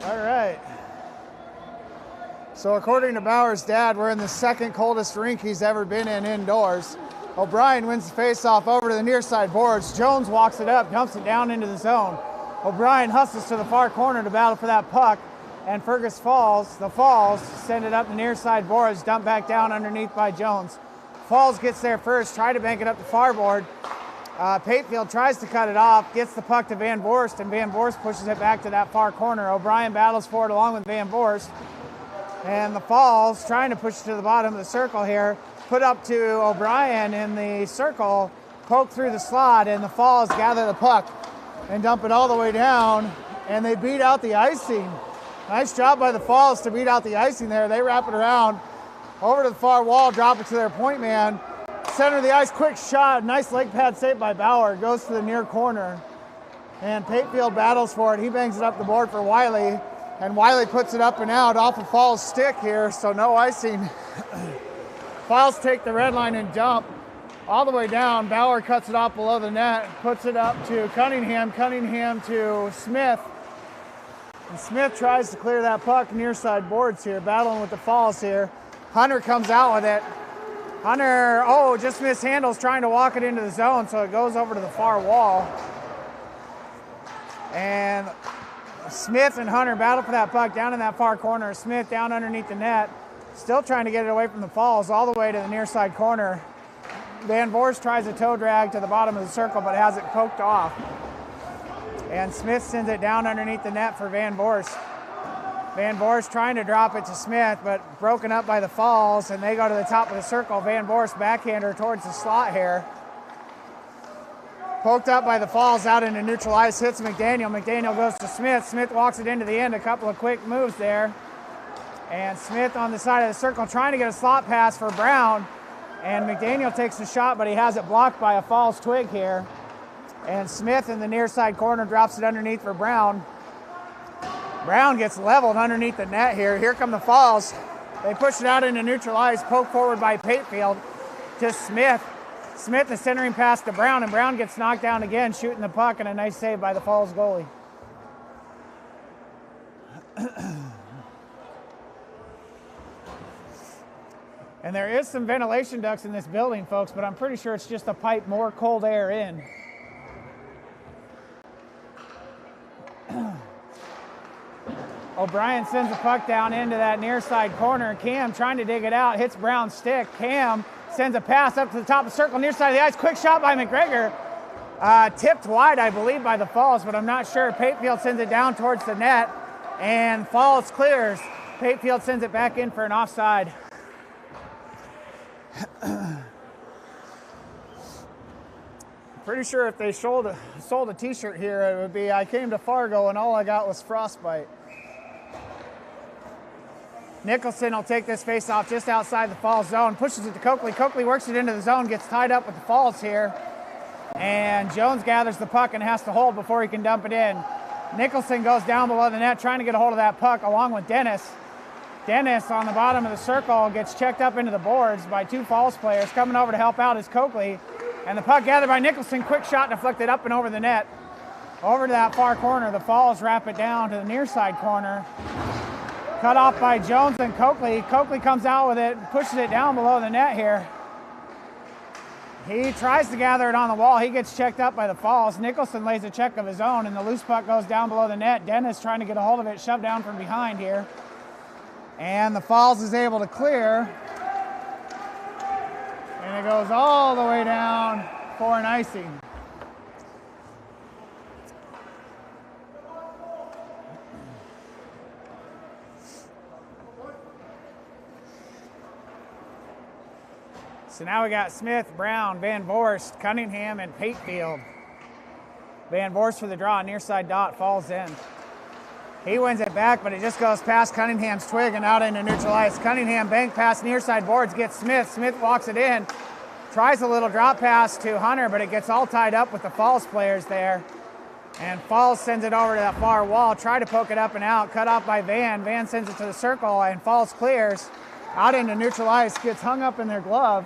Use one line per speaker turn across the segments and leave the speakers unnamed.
All right. So according to Bauer's dad, we're in the second coldest rink he's ever been in indoors. O'Brien wins the face-off over to the near side boards. Jones walks it up, dumps it down into the zone. O'Brien hustles to the far corner to battle for that puck. And Fergus Falls, the Falls, send it up the near side boards, dump back down underneath by Jones. Falls gets there first, try to bank it up the far board. Patefield tries to cut it off, gets the puck to Van Voorst, and Van Voorst pushes it back to that far corner. O'Brien battles for it along with Van Voorst. And the Falls trying to push it to the bottom of the circle here. Put up to O'Brien in the circle, poke through the slot, and the Falls gather the puck and dump it all the way down, and they beat out the icing. Nice job by the Falls to beat out the icing there. They wrap it around over to the far wall, drop it to their point man. Center of the ice, quick shot, nice leg pad save by Bauer, goes to the near corner. And Patefield battles for it. He bangs it up the board for Wiley, and Wiley puts it up and out off of Falls' stick here, so no icing. Falls take the red line and dump all the way down. Bauer cuts it off below the net, puts it up to Cunningham, Cunningham to Smith. And Smith tries to clear that puck near side boards here, battling with the Falls here. Hunter comes out with it. Hunter, just mishandles trying to walk it into the zone, so it goes over to the far wall. And Smith and Hunter battle for that puck down in that far corner. Smith down underneath the net, still trying to get it away from the Falls all the way to the near side corner. Van Voorst tries a toe drag to the bottom of the circle, but has it poked off. And Smith sends it down underneath the net for Van Voorst. Van Voorst trying to drop it to Smith, but broken up by the Falls, and they go to the top of the circle. Van Voorst backhander towards the slot here. Poked up by the Falls out into neutral ice, hits McDaniel. McDaniel goes to Smith. Smith walks it into the end, a couple of quick moves there. And Smith on the side of the circle trying to get a slot pass for Brown. And McDaniel takes the shot, but he has it blocked by a Falls twig here. And Smith in the near side corner drops it underneath for Brown. Brown gets leveled underneath the net here. Here come the Falls. They push it out into neutral ice, poke forward by Patefield to Smith. Smith is centering pass to Brown, and Brown gets knocked down again, shooting the puck, and a nice save by the Falls goalie. And there is some ventilation ducts in this building, folks, but I'm pretty sure it's just to pipe more cold air in. O'Brien sends the puck down into that near side corner. Cam trying to dig it out, hits Brown's stick. Cam sends a pass up to the top of the circle, near side of the ice. Quick shot by McGregor. Tipped wide, I believe, by the Falls, but I'm not sure. Patefield sends it down towards the net, and Falls clears. Patefield sends it back in for an offside. Pretty sure if they sold a t-shirt here, it would be, I came to Fargo and all I got was frostbite. Nicholson will take this face-off just outside the Falls zone, pushes it to Coakley. Coakley works it into the zone, gets tied up with the Falls here. And Jones gathers the puck and has to hold before he can dump it in. Nicholson goes down below the net trying to get a hold of that puck along with Dennis. Dennis on the bottom of the circle gets checked up into the boards by two Falls players. Coming over to help out is Coakley. And the puck gathered by Nicholson. Quick shot deflected up and over the net. Over to that far corner. The Falls wrap it down to the near side corner. Cut off by Jones and Coakley. Coakley comes out with it, pushes it down below the net here. He tries to gather it on the wall. He gets checked up by the Falls. Nicholson lays a check of his own, and the loose puck goes down below the net. Dennis trying to get a hold of it, shoved down from behind here. And the Falls is able to clear. And it goes all the way down for an icing. So now we got Smith, Brown, Van Voorst, Cunningham, and Patefield. Van Voorst for the draw, near side dot, Falls in. He wins it back, but it just goes past Cunningham's twig and out into neutral ice. Cunningham bank pass near side boards, gets Smith. Smith walks it in, tries a little drop pass to Hunter, but it gets all tied up with the Falls players there. And Falls sends it over to that far wall, try to poke it up and out, cut off by Van. Van sends it to the circle, and Falls clears out into neutral ice, gets hung up in their glove,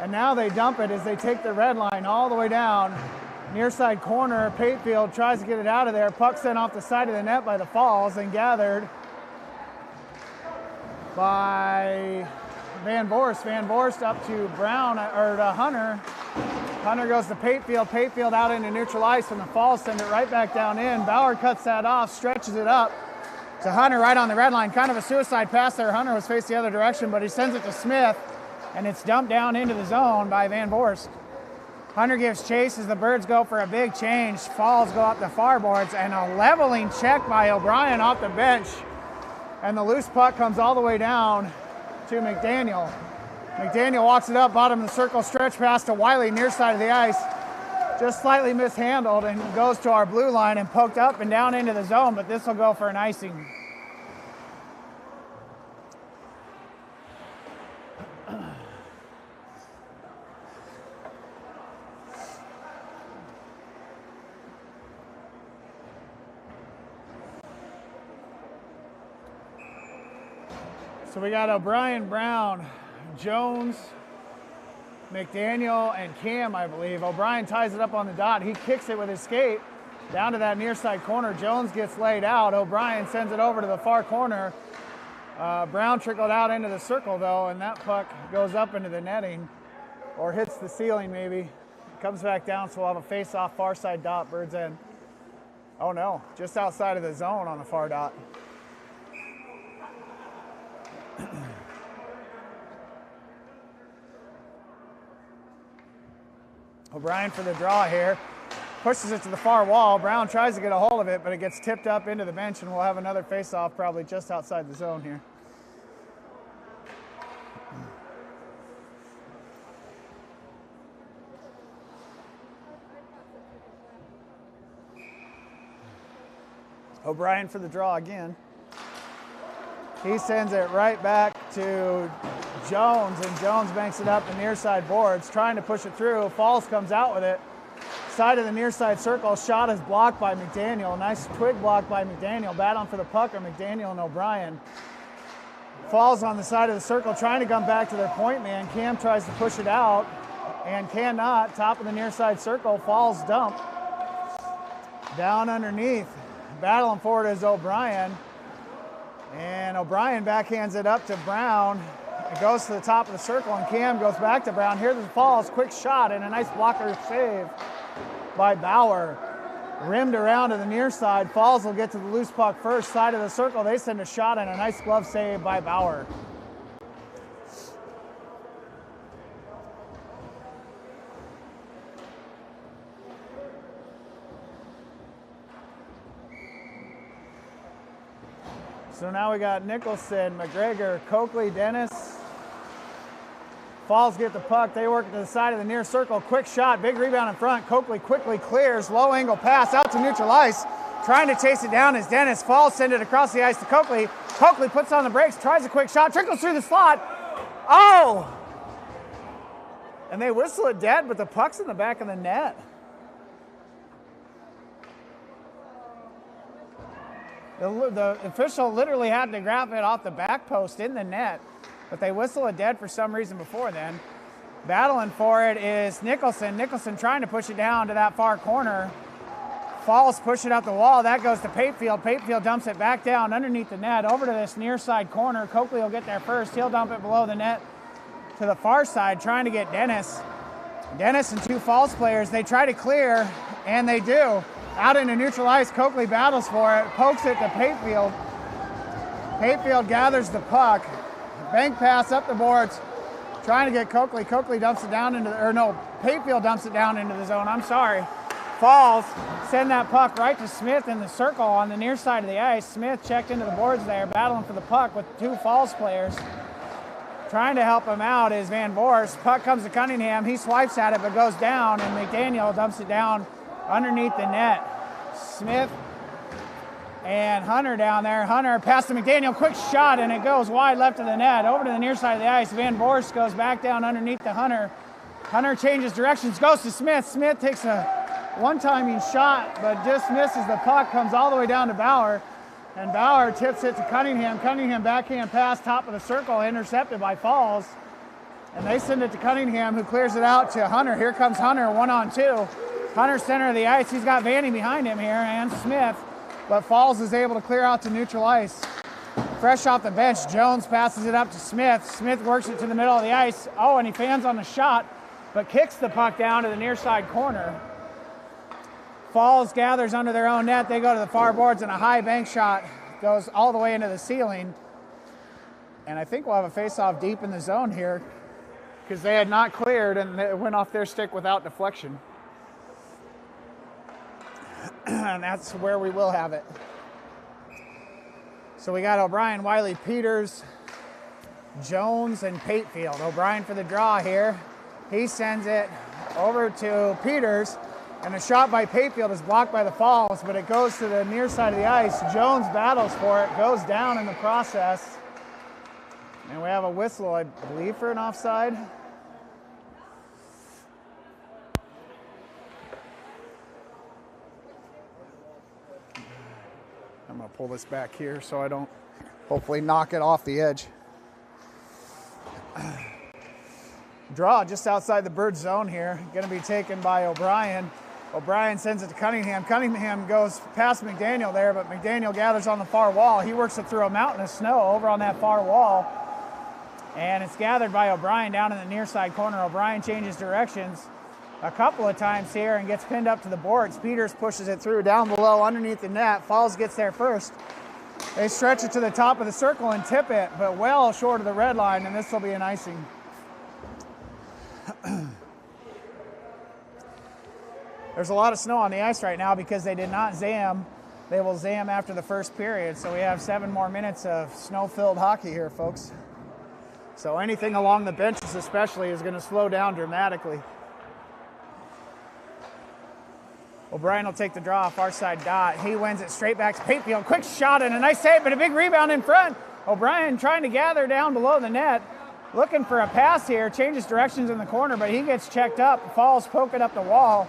and now they dump it as they take the red line all the way down Near side corner, Patefield tries to get it out of there. Puck sent off the side of the net by the Falls and gathered by Van Voorst. Van Voorst up to Brown, or to Hunter. Hunter goes to Patefield. Patefield out into neutral ice, and the Falls send it right back down in. Bauer cuts that off, stretches it up to Hunter right on the red line. Kind of a suicide pass there. Hunter was faced the other direction, but he sends it to Smith, and it's dumped down into the zone by Van Voorst. Hunter gives chase as the Birds go for a big change. Falls go up the far boards, and a leveling check by O'Brien off the bench. And the loose puck comes all the way down to McDaniel. McDaniel walks it up, bottom of the circle, stretch pass to Wiley, near side of the ice. Just slightly mishandled and goes to our blue line and poked up and down into the zone, but this will go for an icing. So we got O'Brien, Brown, Jones, McDaniel, and Cam, I believe. O'Brien ties it up on the dot. He kicks it with his skate down to that near side corner. Jones gets laid out. O'Brien sends it over to the far corner. Brown trickled out into the circle, though, and that puck goes up into the netting, or hits the ceiling maybe. Comes back down, so we'll have a face-off far side dot, Birds in. Oh no, just outside of the zone on the far dot. O'Brien for the draw here. Pushes it to the far wall. Brown tries to get a hold of it, but it gets tipped up into the bench, and we'll have another face-off probably just outside the zone here. O'Brien for the draw again. He sends it right back to Jones, and Jones banks it up the near side boards, trying to push it through. Falls comes out with it. Side of the near side circle, shot is blocked by McDaniel. Nice twig block by McDaniel. Battling for the puck are McDaniel and O'Brien. Falls on the side of the circle, trying to come back to their point man. Cam tries to push it out and cannot. Top of the near side circle, Falls dump. Down underneath. Battling for it is O'Brien. And O'Brien backhands it up to Brown. It goes to the top of the circle, and Cam goes back to Brown. Here's the Falls, quick shot, and a nice blocker save by Bauer. Rimmed around to the near side. Falls will get to the loose puck first. Side of the circle, they send a shot, and a nice glove save by Bauer. So now we got Nicholson, McGregor, Coakley, Dennis. Falls get the puck. They work it to the side of the near circle. Quick shot, big rebound in front. Coakley quickly clears. Low angle pass out to neutral ice. Trying to chase it down is Dennis. Falls send it across the ice to Coakley. Coakley puts on the brakes, tries a quick shot, trickles through the slot. Oh! And they whistle it dead, but the puck's in the back of the net. The official literally had to grab it off the back post in the net, but they whistle it dead for some reason before then. Battling for it is Nicholson. Nicholson trying to push it down to that far corner. Falls push it up the wall. That goes to Patefield. Patefield dumps it back down underneath the net over to this near side corner. Coakley will get there first. He'll dump it below the net to the far side, trying to get Dennis. Dennis and two Falls players. They try to clear, and they do. Out into neutral ice, Coakley battles for it, pokes it to Patefield. Patefield gathers the puck. Bank pass up the boards, trying to get Coakley. Coakley dumps it down into Patefield dumps it down into the zone, I'm sorry. Falls send that puck right to Smith in the circle on the near side of the ice. Smith checked into the boards there, battling for the puck with two Falls players. Trying to help him out is Van Voorst. Puck comes to Cunningham, he swipes at it but goes down, and McDaniel dumps it down underneath the net. Smith and Hunter down there. Hunter pass to McDaniel, quick shot, and it goes wide left of the net. Over to the near side of the ice. Van Voorst goes back down underneath the Hunter. Hunter changes directions, goes to Smith. Smith takes a one-timing shot, but just misses the puck, comes all the way down to Bauer, and Bauer tips it to Cunningham. Cunningham backhand pass, top of the circle, intercepted by Falls. And they send it to Cunningham, who clears it out to Hunter. Here comes Hunter, 1-on-2. Hunter center of the ice. He's got Vanny behind him here and Smith, but Falls is able to clear out to neutral ice. Fresh off the bench, Jones passes it up to Smith. Smith works it to the middle of the ice. Oh, and he fans on the shot, but kicks the puck down to the near side corner. Falls gathers under their own net. They go to the far boards, and a high bank shot goes all the way into the ceiling. And I think we'll have a face-off deep in the zone here because they had not cleared and it went off their stick without deflection. And that's where we will have it. So we got O'Brien, Wiley, Peters, Jones, and Patefield. O'Brien for the draw here. He sends it over to Peters, and a shot by Patefield is blocked by the Falls, but it goes to the near side of the ice. Jones battles for it, goes down in the process. And we have a whistle, I believe, for an offside. I'm going to pull this back here so I don't hopefully knock it off the edge. Draw just outside the bird zone here. Going to be taken by O'Brien. O'Brien sends it to Cunningham. Cunningham goes past McDaniel there, but McDaniel gathers on the far wall. He works it through a mountain of snow over on that far wall. And it's gathered by O'Brien down in the near side corner. O'Brien changes directions a couple of times here and gets pinned up to the boards. Peters pushes it through down below underneath the net. Falls gets there first. They stretch it to the top of the circle and tip it, but well short of the red line, and this will be an icing. There's a lot of snow on the ice right now because they did not zam. They will zam after the first period, so we have 7 more minutes of snow-filled hockey here, folks. So anything along the benches especially is going to slow down dramatically. O'Brien will take the draw, far side dot. He wins it straight back to Patefield. Quick shot and a nice save, but a big rebound in front. O'Brien trying to gather down below the net. Looking for a pass here, changes directions in the corner, but he gets checked up. Falls poking up the wall.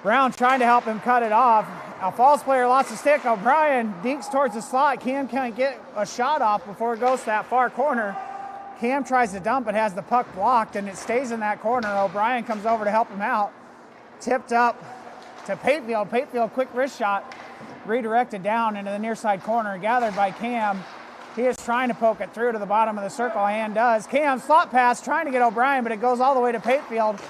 Brown trying to help him cut it off. A Falls player lost the stick. O'Brien deeks towards the slot. Cam can't get a shot off before it goes to that far corner. Cam tries to dump, but has the puck blocked, and it stays in that corner. O'Brien comes over to help him out. Tipped up to Patefield. Patefield, quick wrist shot, redirected down into the near side corner, gathered by Cam. He is trying to poke it through to the bottom of the circle, and does. Cam, slot pass, trying to get O'Brien, but it goes all the way to Patefield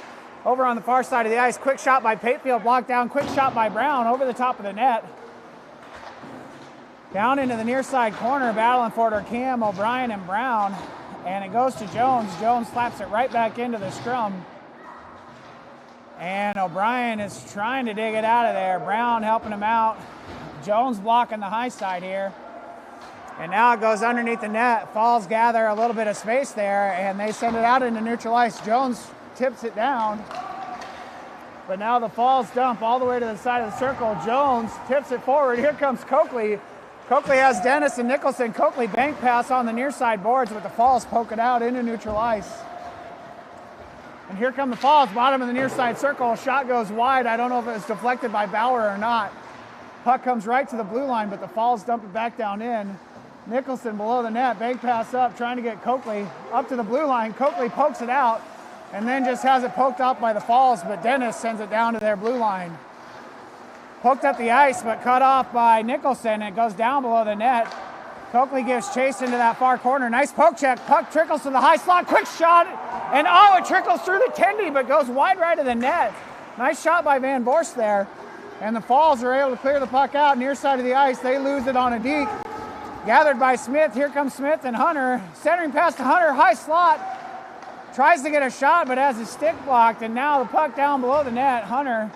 over on the far side of the ice. Quick shot by Patefield, blocked down. Quick shot by Brown over the top of the net. Down into the near side corner, battling for it are Cam, O'Brien, and Brown. And it goes to Jones. Jones slaps it right back into the scrum. And O'Brien is trying to dig it out of there. Brown helping him out. Jones blocking the high side here. And now it goes underneath the net. Falls gather a little bit of space there, and they send it out into neutral ice. Jones tips it down. But now the Falls dump all the way to the side of the circle. Jones tips it forward. Here comes Coakley. Coakley has Dennis and Nicholson. Coakley bank pass on the near side boards, but the Falls poke it out into neutral ice. And here come the Falls, bottom of the near side circle. Shot goes wide. I don't know if it was deflected by Bauer or not. Puck comes right to the blue line, but the Falls dump it back down in. Nicholson below the net, bank pass up, trying to get Coakley up to the blue line. Coakley pokes it out and then just has it poked up by the Falls, but Dennis sends it down to their blue line. Poked up the ice, but cut off by Nicholson. It goes down below the net. Coakley gives chase into that far corner. Nice poke check. Puck trickles to the high slot. Quick shot. And oh, it trickles through the tendy, but goes wide right of the net. Nice shot by Van Vorst there. And the Falls are able to clear the puck out near side of the ice. They lose it on a deke. Gathered by Smith. Here comes Smith and Hunter. Centering pass to Hunter. High slot. Tries to get a shot, but has his stick blocked. And now the puck down below the net. Hunter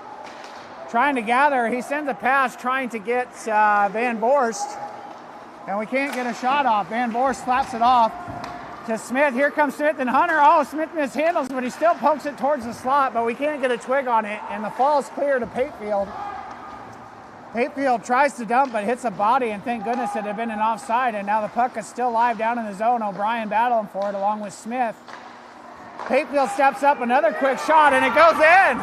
trying to gather. He sends a pass trying to get Van Vorst. And we can't get a shot off. Van Vorst slaps it off to Smith. Here comes Smith and Hunter. Oh, Smith mishandles, but he still pokes it towards the slot, but we can't get a twig on it. And the Falls clear to Patefield. Patefield tries to dump, but hits a body, and thank goodness it had been an offside. And now the puck is still live down in the zone. O'Brien battling for it along with Smith. Patefield steps up, another quick shot, and it goes in.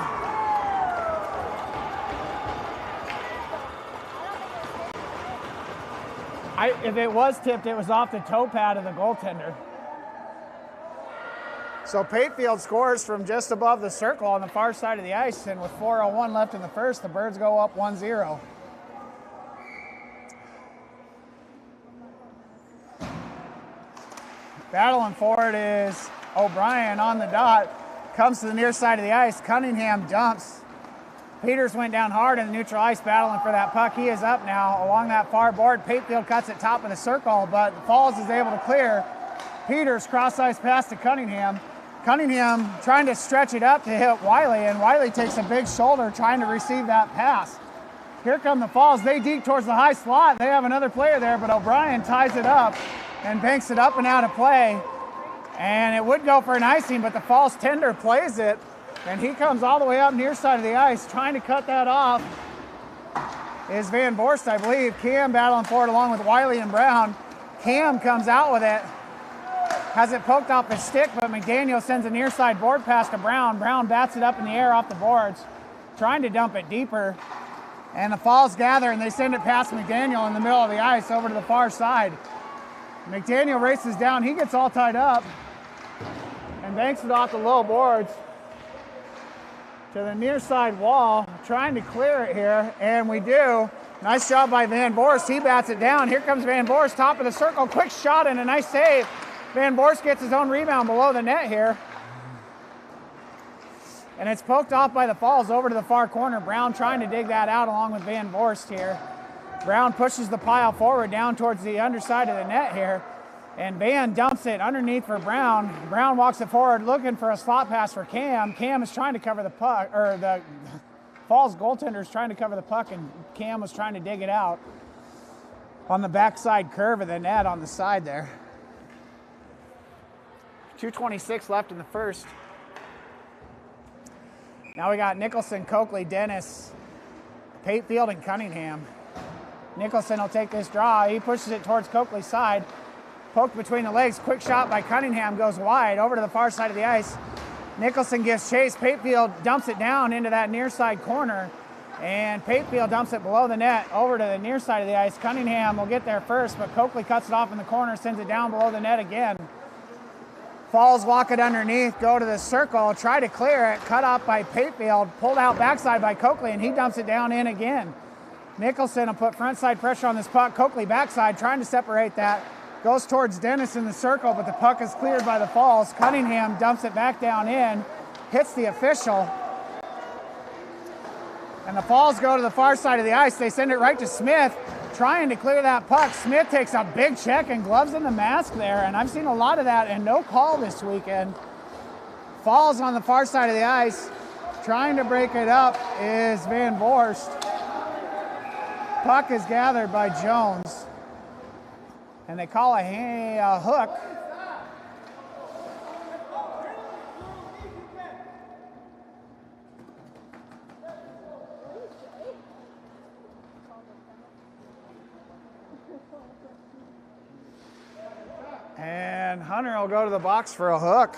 If it was tipped, it was off the toe pad of the goaltender. So Patefield scores from just above the circle on the far side of the ice, and with 4:01 left in the first, the Birds go up 1-0. Battling for it is O'Brien on the dot, comes to the near side of the ice. Cunningham dumps. Peters went down hard in the neutral ice battling for that puck. He is up now along that far board. Patefield cuts it top of the circle, but Falls is able to clear. Peters cross ice pass to Cunningham. Cunningham trying to stretch it up to hit Wiley, and Wiley takes a big shoulder trying to receive that pass. Here come the Falls. They deep towards the high slot. They have another player there, but O'Brien ties it up and banks it up and out of play. And it would go for an icing, but the Falls tender plays it, and he comes all the way up near side of the ice. Trying to cut that off is Van Vorst, I believe. Cam battling for it along with Wiley and Brown. Cam comes out with it. Has it poked off his stick, but McDaniel sends a near side board pass to Brown. Brown bats it up in the air off the boards, trying to dump it deeper. And the Falls gather, and they send it past McDaniel in the middle of the ice over to the far side. McDaniel races down. He gets all tied up and banks it off the low boards to the near side wall, trying to clear it here, and we do. Nice job by Van Vorst. He bats it down. Here comes Van Vorst, top of the circle. Quick shot and a nice save. Van Vorst gets his own rebound below the net here. And it's poked off by the Falls over to the far corner. Brown trying to dig that out along with Van Vorst here. Brown pushes the pile forward down towards the underside of the net here. And Van dumps it underneath for Brown. Brown walks it forward looking for a slot pass for Cam. Cam is trying to cover the puck, or the Falls goaltender is trying to cover the puck, and Cam was trying to dig it out on the backside curve of the net on the side there. 2:26 left in the first. Now we got Nicholson, Coakley, Dennis, Patefield, and Cunningham. Nicholson will take this draw. He pushes it towards Coakley's side. Poked between the legs. Quick shot by Cunningham goes wide over to the far side of the ice. Nicholson gives chase. Patefield dumps it down into that near side corner. And Patefield dumps it below the net over to the near side of the ice. Cunningham will get there first, but Coakley cuts it off in the corner, sends it down below the net again. Falls walk it underneath, go to the circle, try to clear it, cut off by Patefield, pulled out backside by Coakley, and he dumps it down in again. Nicholson will put front side pressure on this puck. Coakley backside, trying to separate that. Goes towards Dennis in the circle, but the puck is cleared by the Falls. Cunningham dumps it back down in, hits the official. And the Falls go to the far side of the ice. They send it right to Smith, trying to clear that puck. Smith takes a big check and gloves in the mask there, and I've seen a lot of that and no call this weekend. Falls on the far side of the ice. Trying to break it up is Van Vorst. Puck is gathered by Jones. And they call a hook. And Hunter will go to the box for a hook.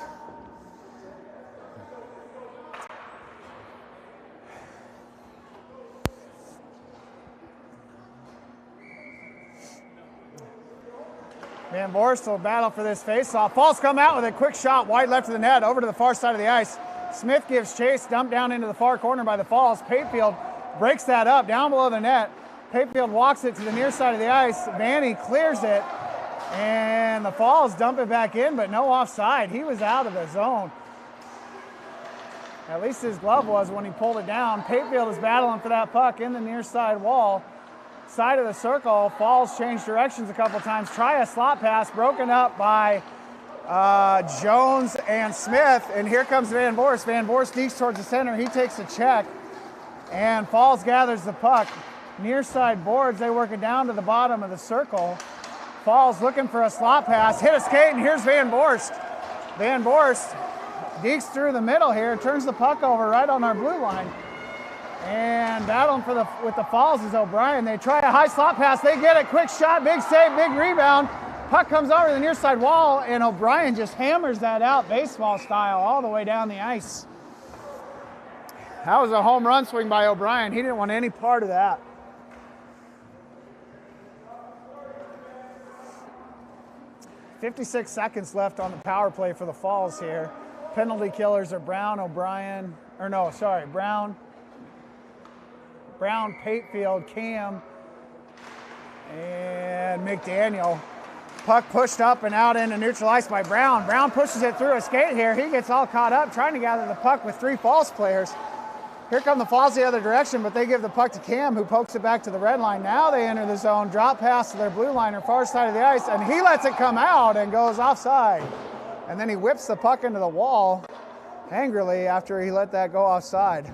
Van Vorst will battle for this faceoff. Falls come out with a quick shot wide left of the net over to the far side of the ice. Smith gives chase, dumped down into the far corner by the Falls. Patefield breaks that up down below the net. Patefield walks it to the near side of the ice. Vanny clears it, and the Falls dump it back in, but no offside. He was out of the zone. At least his glove was when he pulled it down. Patefield is battling for that puck in the near side wall. Side of the circle. Falls change directions a couple times. Try a slot pass, broken up by Jones and Smith. And here comes Van Vorst. Van Vorst sneaks towards the center. He takes a check, and Falls gathers the puck. Near side boards, they work it down to the bottom of the circle. Falls looking for a slot pass. Hit a skate, and here's Van Vorst. Van Vorst dekes through the middle here, turns the puck over right on our blue line. And battling with the Falls is O'Brien. They try a high slot pass. They get it. Quick shot, big save, big rebound. Puck comes over to the near side wall, and O'Brien just hammers that out baseball style all the way down the ice. That was a home run swing by O'Brien. He didn't want any part of that. .56 seconds left on the power play for the Falls here. Penalty killers are Brown, O'Brien, or no, sorry, Brown, Patefield, Cam, and McDaniel. Puck pushed up and out into neutral ice by Brown. Brown pushes it through a skate here. He gets all caught up trying to gather the puck with 3 Falls players. Here come the Falls the other direction, but they give the puck to Cam, who pokes it back to the red line. Now they enter the zone, drop pass to their blue liner, far side of the ice, and he lets it come out and goes offside. And then he whips the puck into the wall angrily after he let that go offside.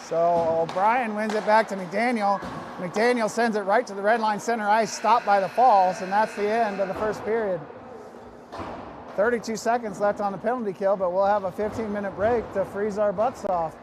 So O'Brien wins it back to McDaniel. McDaniel sends it right to the red line center ice, stopped by the Falls, and that's the end of the first period. 32 seconds left on the penalty kill, but we'll have a 15-minute break to freeze our butts off.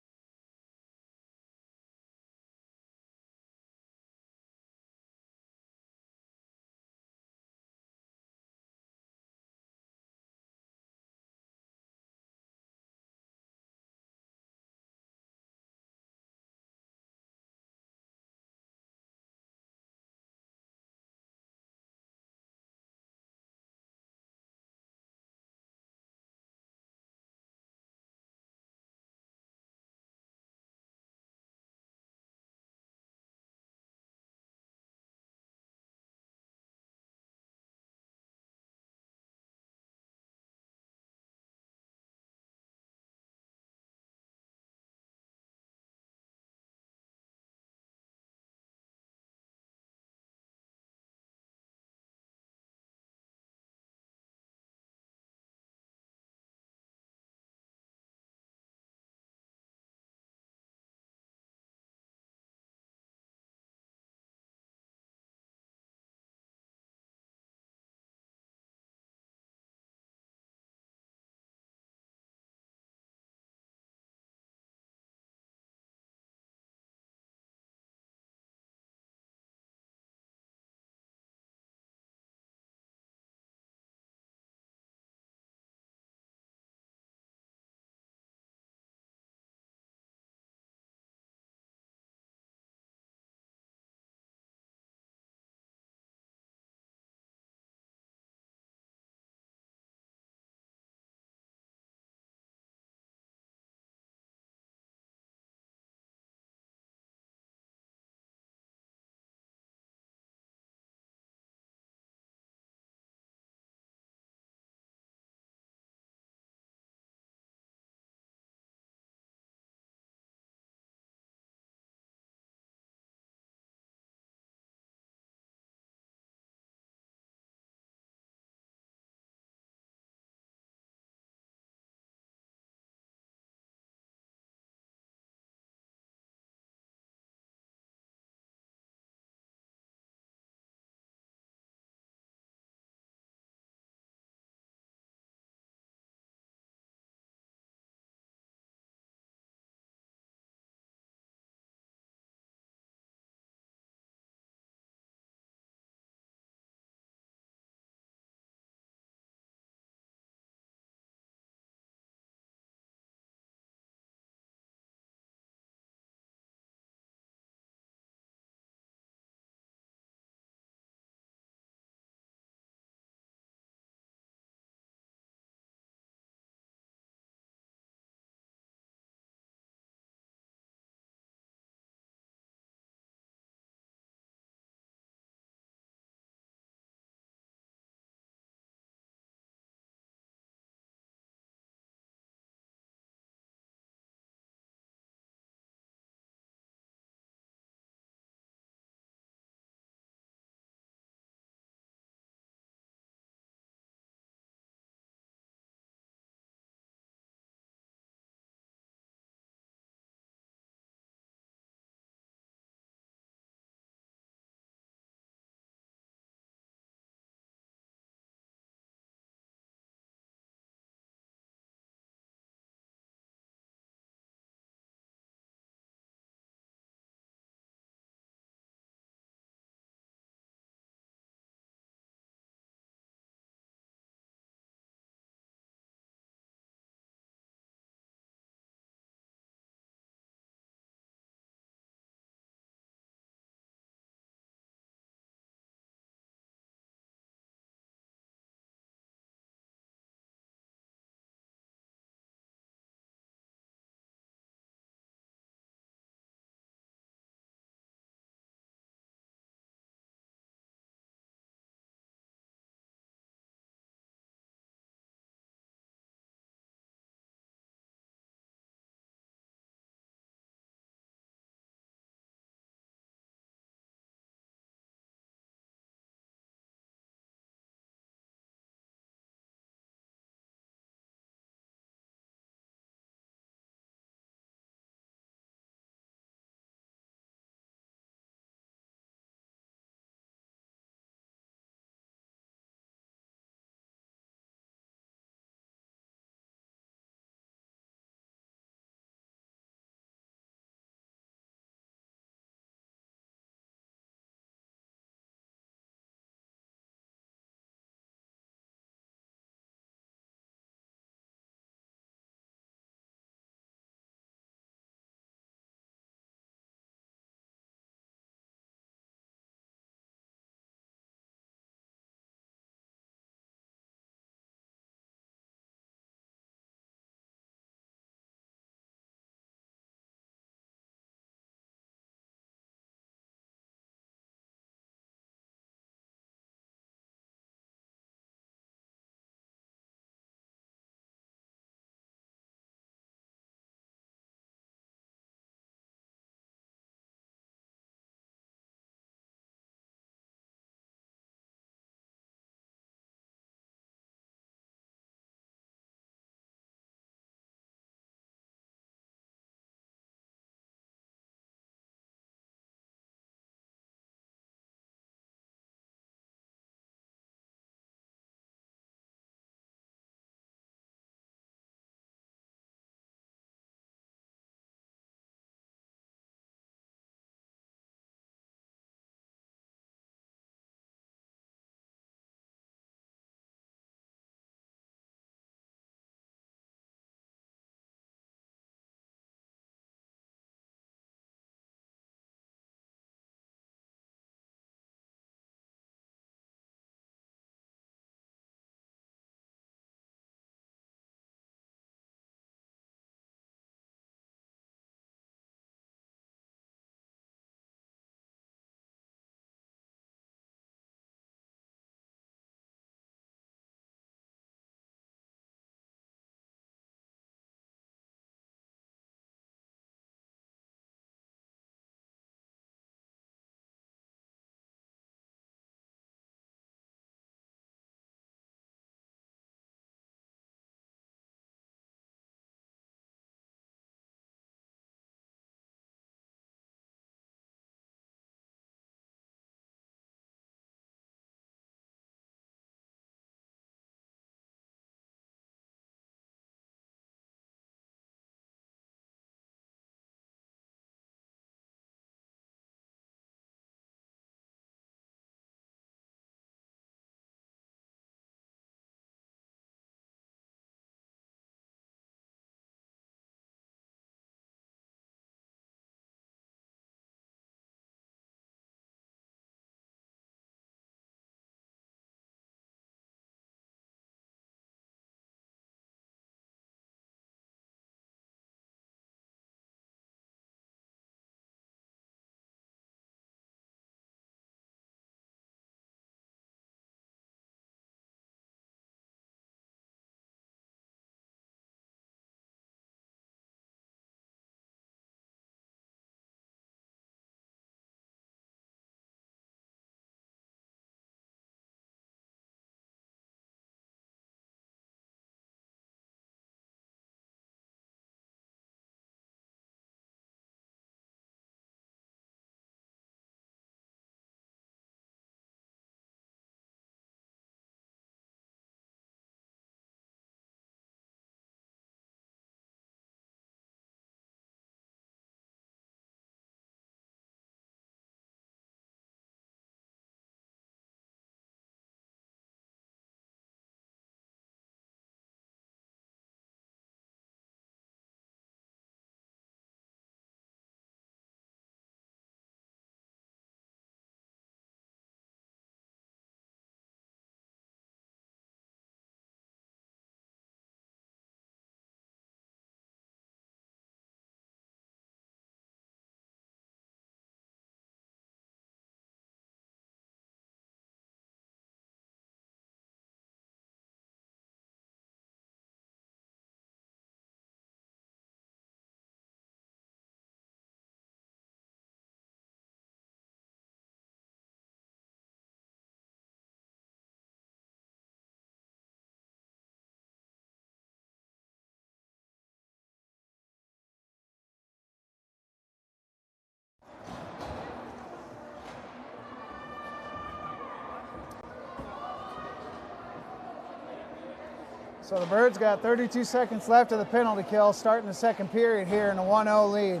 So the Birds got 32 seconds left of the penalty kill, starting the second period here in a 1-0 lead.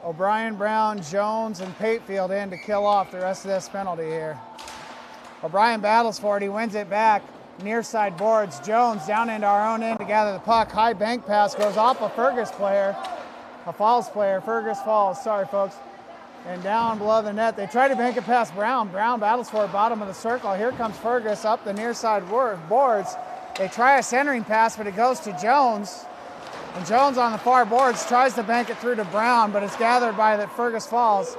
O'Brien, Brown, Jones, and Patefield in to kill off the rest of this penalty here. O'Brien battles for it. He wins it back. Near side boards. Jones down into our own end to gather the puck. High bank pass goes off a Fergus player. A Falls player. Fergus Falls. Sorry, folks. And down below the net. They try to bank it past Brown. Brown battles for it. Bottom of the circle. Here comes Fergus up the near side boards. They try a centering pass, but it goes to Jones. And Jones on the far boards tries to bank it through to Brown, but it's gathered by the Fergus Falls.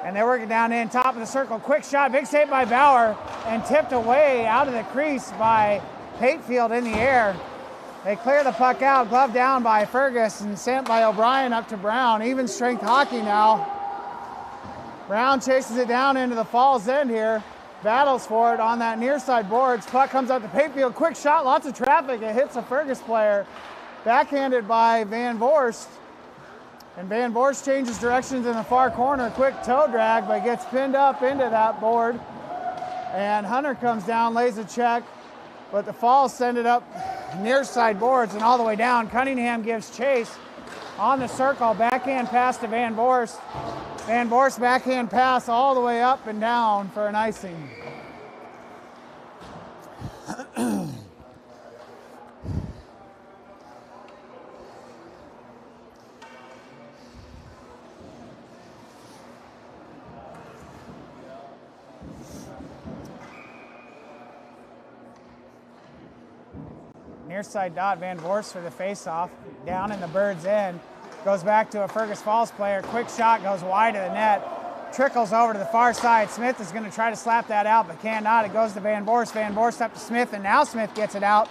And they're working down in, top of the circle. Quick shot, big save by Bauer, and tipped away out of the crease by Patefield in the air. They clear the puck out, glove down by Fergus, and sent by O'Brien up to Brown. Even strength hockey now. Brown chases it down into the Falls end here. Battles for it on that near side boards. Puck comes out to Patefield. Quick shot, lots of traffic. It hits a Fergus player. Backhanded by Van Voorst. And Van Voorst changes directions in the far corner. Quick toe drag, but gets pinned up into that board. And Hunter comes down, lays a check. But the Falls send it up near side boards and all the way down. Cunningham gives chase on the circle. Backhand pass to Van Voorst. Van Voorst backhand pass all the way up and down for an icing. Near side dot, Van Voorst for the face-off. Down in the Birds' end. Goes back to a Fergus Falls player. Quick shot goes wide of the net. Trickles over to the far side. Smith is going to try to slap that out, but cannot. It goes to Van Voorst. Van Voorst up to Smith, and now Smith gets it out.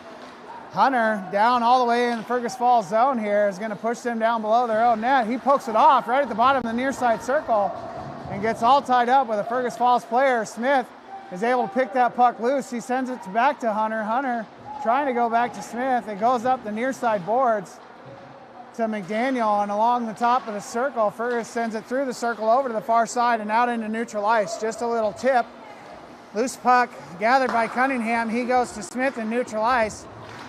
Hunter down all the way in the Fergus Falls zone here is going to push them down below their own net. He pokes it off right at the bottom of the near side circle and gets all tied up with a Fergus Falls player. Smith is able to pick that puck loose. He sends it back to Hunter. Hunter trying to go back to Smith. It goes up the near side boards to McDaniel, and along the top of the circle, Fergus sends it through the circle over to the far side and out into neutral ice. Just a little tip. Loose puck gathered by Cunningham. He goes to Smith in neutral ice,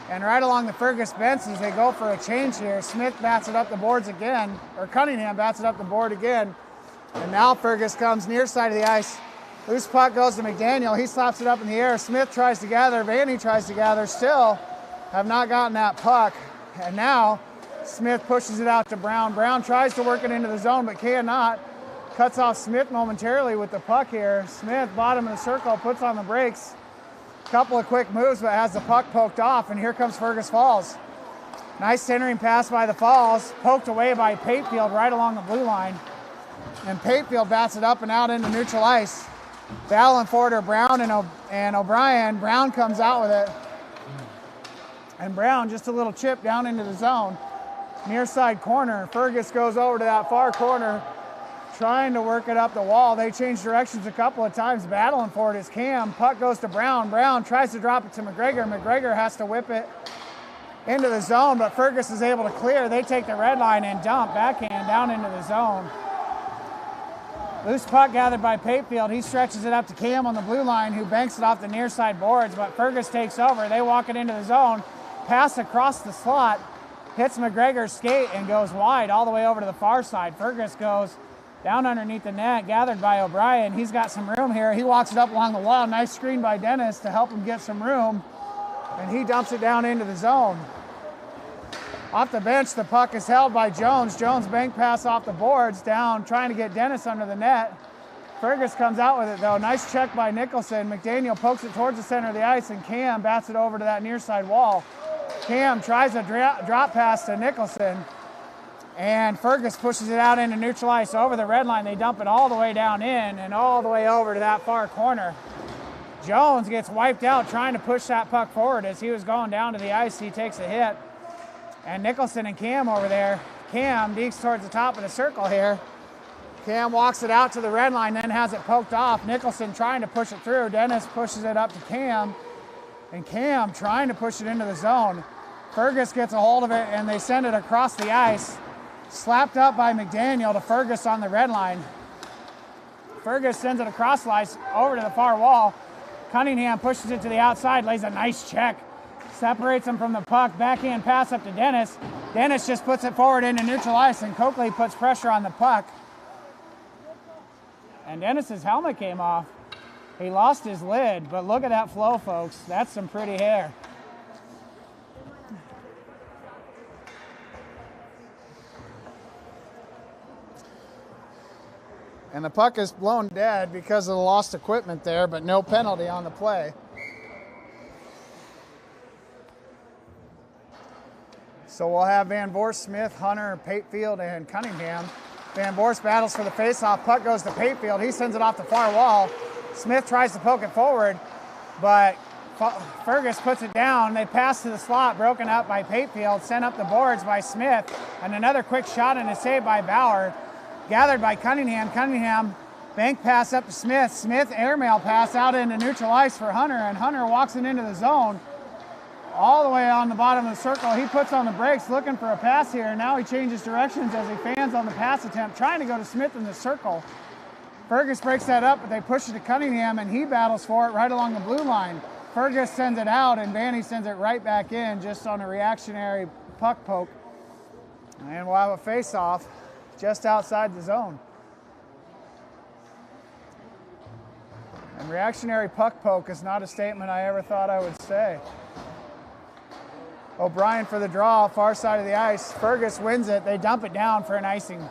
and right along the Fergus bench as they go for a change here, Smith bats it up the boards again, or Cunningham bats it up the board again, and now Fergus comes near side of the ice. Loose puck goes to McDaniel. He slaps it up in the air. Smith tries to gather. Vanny tries to gather. Still have not gotten that puck. And now Smith pushes it out to Brown. Brown tries to work it into the zone, but cannot. Cuts off Smith momentarily with the puck here. Smith, bottom of the circle, puts on the brakes. Couple of quick moves, but has the puck poked off. And here comes Fergus Falls. Nice centering pass by the Falls. Poked away by Patefield right along the blue line. And Patefield bats it up and out into neutral ice. Battling for it are Brown and O'Brien. Brown comes out with it. And Brown, just a little chip down into the zone. Near side corner. Fergus goes over to that far corner, trying to work it up the wall. They change directions a couple of times. Battling for it is Cam. Puck goes to Brown. Brown tries to drop it to McGregor. McGregor has to whip it into the zone, but Fergus is able to clear. They take the red line and dump backhand down into the zone. Loose puck gathered by Patefield. He stretches it up to Cam on the blue line, who banks it off the near side boards, but Fergus takes over. They walk it into the zone. Pass across the slot. Hits McGregor's skate and goes wide all the way over to the far side. Fergus goes down underneath the net, gathered by O'Brien. He's got some room here. He walks it up along the wall. Nice screen by Dennis to help him get some room. And he dumps it down into the zone. Off the bench, the puck is held by Jones. Jones bank pass off the boards down, trying to get Dennis under the net. Fergus comes out with it, though. Nice check by Nicholson. McDaniel pokes it towards the center of the ice, and Cam bats it over to that near side wall. Cam tries a drop pass to Nicholson, and Fergus pushes it out into neutral ice over the red line. They dump it all the way down in and all the way over to that far corner. Jones gets wiped out trying to push that puck forward. As he was going down to the ice, he takes a hit. And Nicholson and Cam over there. Cam dekes towards the top of the circle here. Cam walks it out to the red line, then has it poked off. Nicholson trying to push it through. Dennis pushes it up to Cam. And Cam trying to push it into the zone. Fergus gets a hold of it, and they send it across the ice. Slapped up by McDaniel to Fergus on the red line. Fergus sends it across the ice over to the far wall. Cunningham pushes it to the outside, lays a nice check. Separates him from the puck. Backhand pass up to Dennis. Dennis just puts it forward into neutral ice, and Coakley puts pressure on the puck. And Dennis's helmet came off. He lost his lid, but look at that flow, folks. That's some pretty hair. And the puck is blown dead because of the lost equipment there, but no penalty on the play. So we'll have Van Voorst, Smith, Hunter, Patefield, and Cunningham. Van Voorst battles for the faceoff. Puck goes to Patefield. He sends it off the far wall. Smith tries to poke it forward, but Fergus puts it down. They pass to the slot, broken up by Patefield, sent up the boards by Smith, and another quick shot and a save by Bauer. Gathered by Cunningham. Cunningham, bank pass up to Smith. Smith, airmail pass out into neutral ice for Hunter, and Hunter walks it into the zone. All the way on the bottom of the circle. He puts on the brakes looking for a pass here, and now he changes directions as he fans on the pass attempt, trying to go to Smith in the circle. Fergus breaks that up, but they push it to Cunningham, and he battles for it right along the blue line. Fergus sends it out, and Vanny sends it right back in just on a reactionary puck poke. And we'll have a face-off just outside the zone. And reactionary puck poke is not a statement I ever thought I would say. O'Brien for the draw, far side of the ice. Fergus wins it. They dump it down for an icing.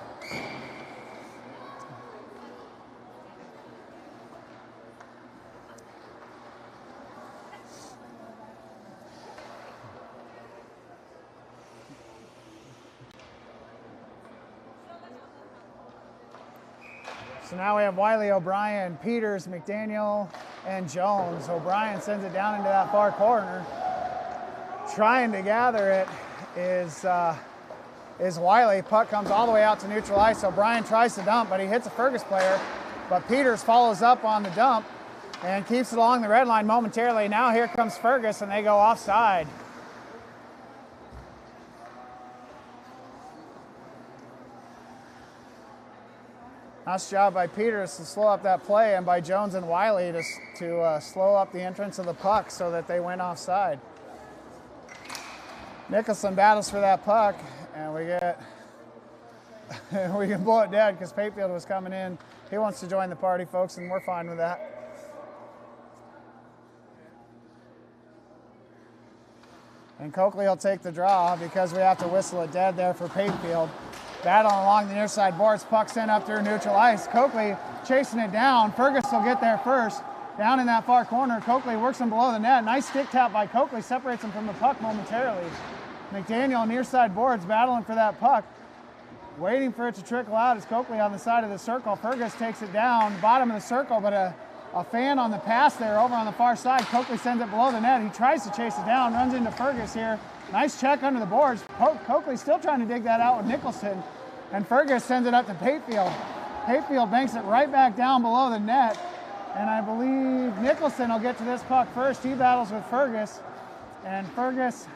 So now we have Wiley, O'Brien, Peters, McDaniel, and Jones. O'Brien sends it down into that far corner. Trying to gather it is Wiley. Puck comes all the way out to neutral ice. O'Brien tries to dump, but he hits a Fergus player. But Peters follows up on the dump and keeps it along the red line momentarily. Now here comes Fergus, and they go offside. Nice job by Peters to slow up that play, and by Jones and Wiley to slow up the entrance of the puck so that they went offside. Nicholson battles for that puck, and we can blow it dead because Patefield was coming in. He wants to join the party, folks, and we're fine with that. And Coakley will take the draw because we have to whistle it dead there for Patefield. Battling along the near side boards, puck sent up through neutral ice. Coakley chasing it down. Fergus will get there first. Down in that far corner, Coakley works him below the net. Nice stick tap by Coakley, separates him from the puck momentarily. McDaniel near side boards, battling for that puck. Waiting for it to trickle out is Coakley on the side of the circle. Fergus takes it down, bottom of the circle, but a fan on the pass there over on the far side. Coakley sends it below the net. He tries to chase it down, runs into Fergus here. Nice check under the boards. Coakley still trying to dig that out with Nicholson, and Fergus sends it up to Patefield. Patefield banks it right back down below the net. And I believe Nicholson will get to this puck first. He battles with Fergus, and Fergus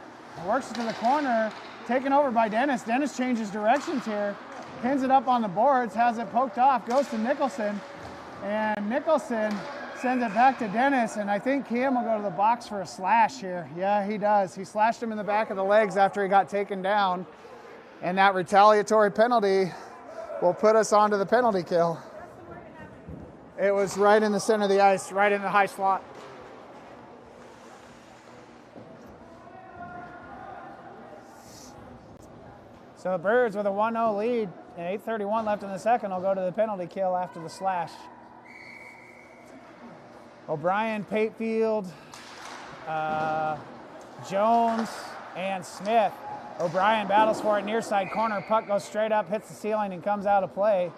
works it to the corner, taken over by Dennis. Dennis changes directions here, pins it up on the boards, has it poked off, goes to Nicholson, and Nicholson sends it back to Dennis, and I think Cam will go to the box for a slash here. Yeah, he does. He slashed him in the back of the legs after he got taken down, and that retaliatory penalty will put us onto the penalty kill. It was right in the center of the ice, right in the high slot. So the Birds with a 1-0 lead, and 8:31 left in the second, will go to the penalty kill after the slash. O'Brien, Patefield, Jones, and Smith. O'Brien battles for it near side corner. Puck goes straight up, hits the ceiling, and comes out of play.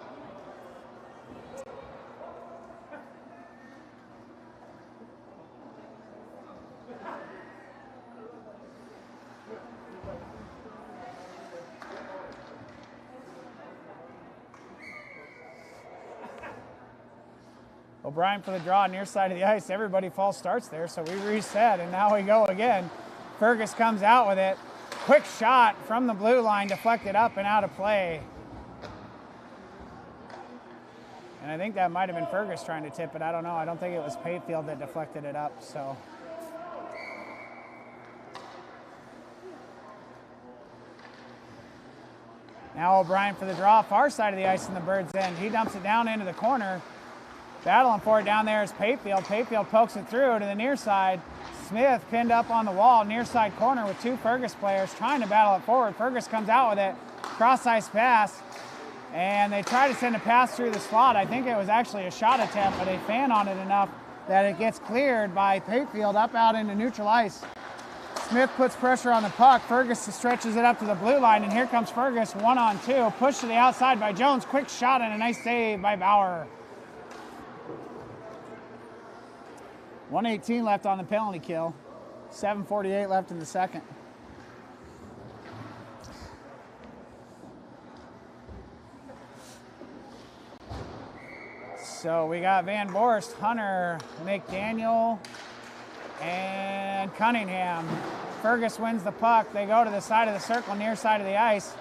O'Brien for the draw, near side of the ice. Everybody false starts there, so we reset, and now we go again. Fergus comes out with it. Quick shot from the blue line, deflected up and out of play. And I think that might have been Fergus trying to tip it. I don't know. I don't think it was Payfield that deflected it up. So now O'Brien for the draw, far side of the ice in the bird's end. He dumps it down into the corner. Battling for it down there is Payfield. Payfield pokes it through to the near side. Smith pinned up on the wall, near side corner with two Fergus players trying to battle it forward. Fergus comes out with it, cross ice pass, and they try to send a pass through the slot. I think it was actually a shot attempt, but they fan on it enough that it gets cleared by Payfield up out into neutral ice. Smith puts pressure on the puck. Fergus stretches it up to the blue line, and here comes Fergus 1-on-2. Pushed to the outside by Jones. Quick shot and a nice save by Bauer. 1:18 left on the penalty kill. 7:48 left in the second. So we got Van Borst, Hunter, McDaniel, and Cunningham. Fergus wins the puck. They go to the side of the circle, near side of the ice.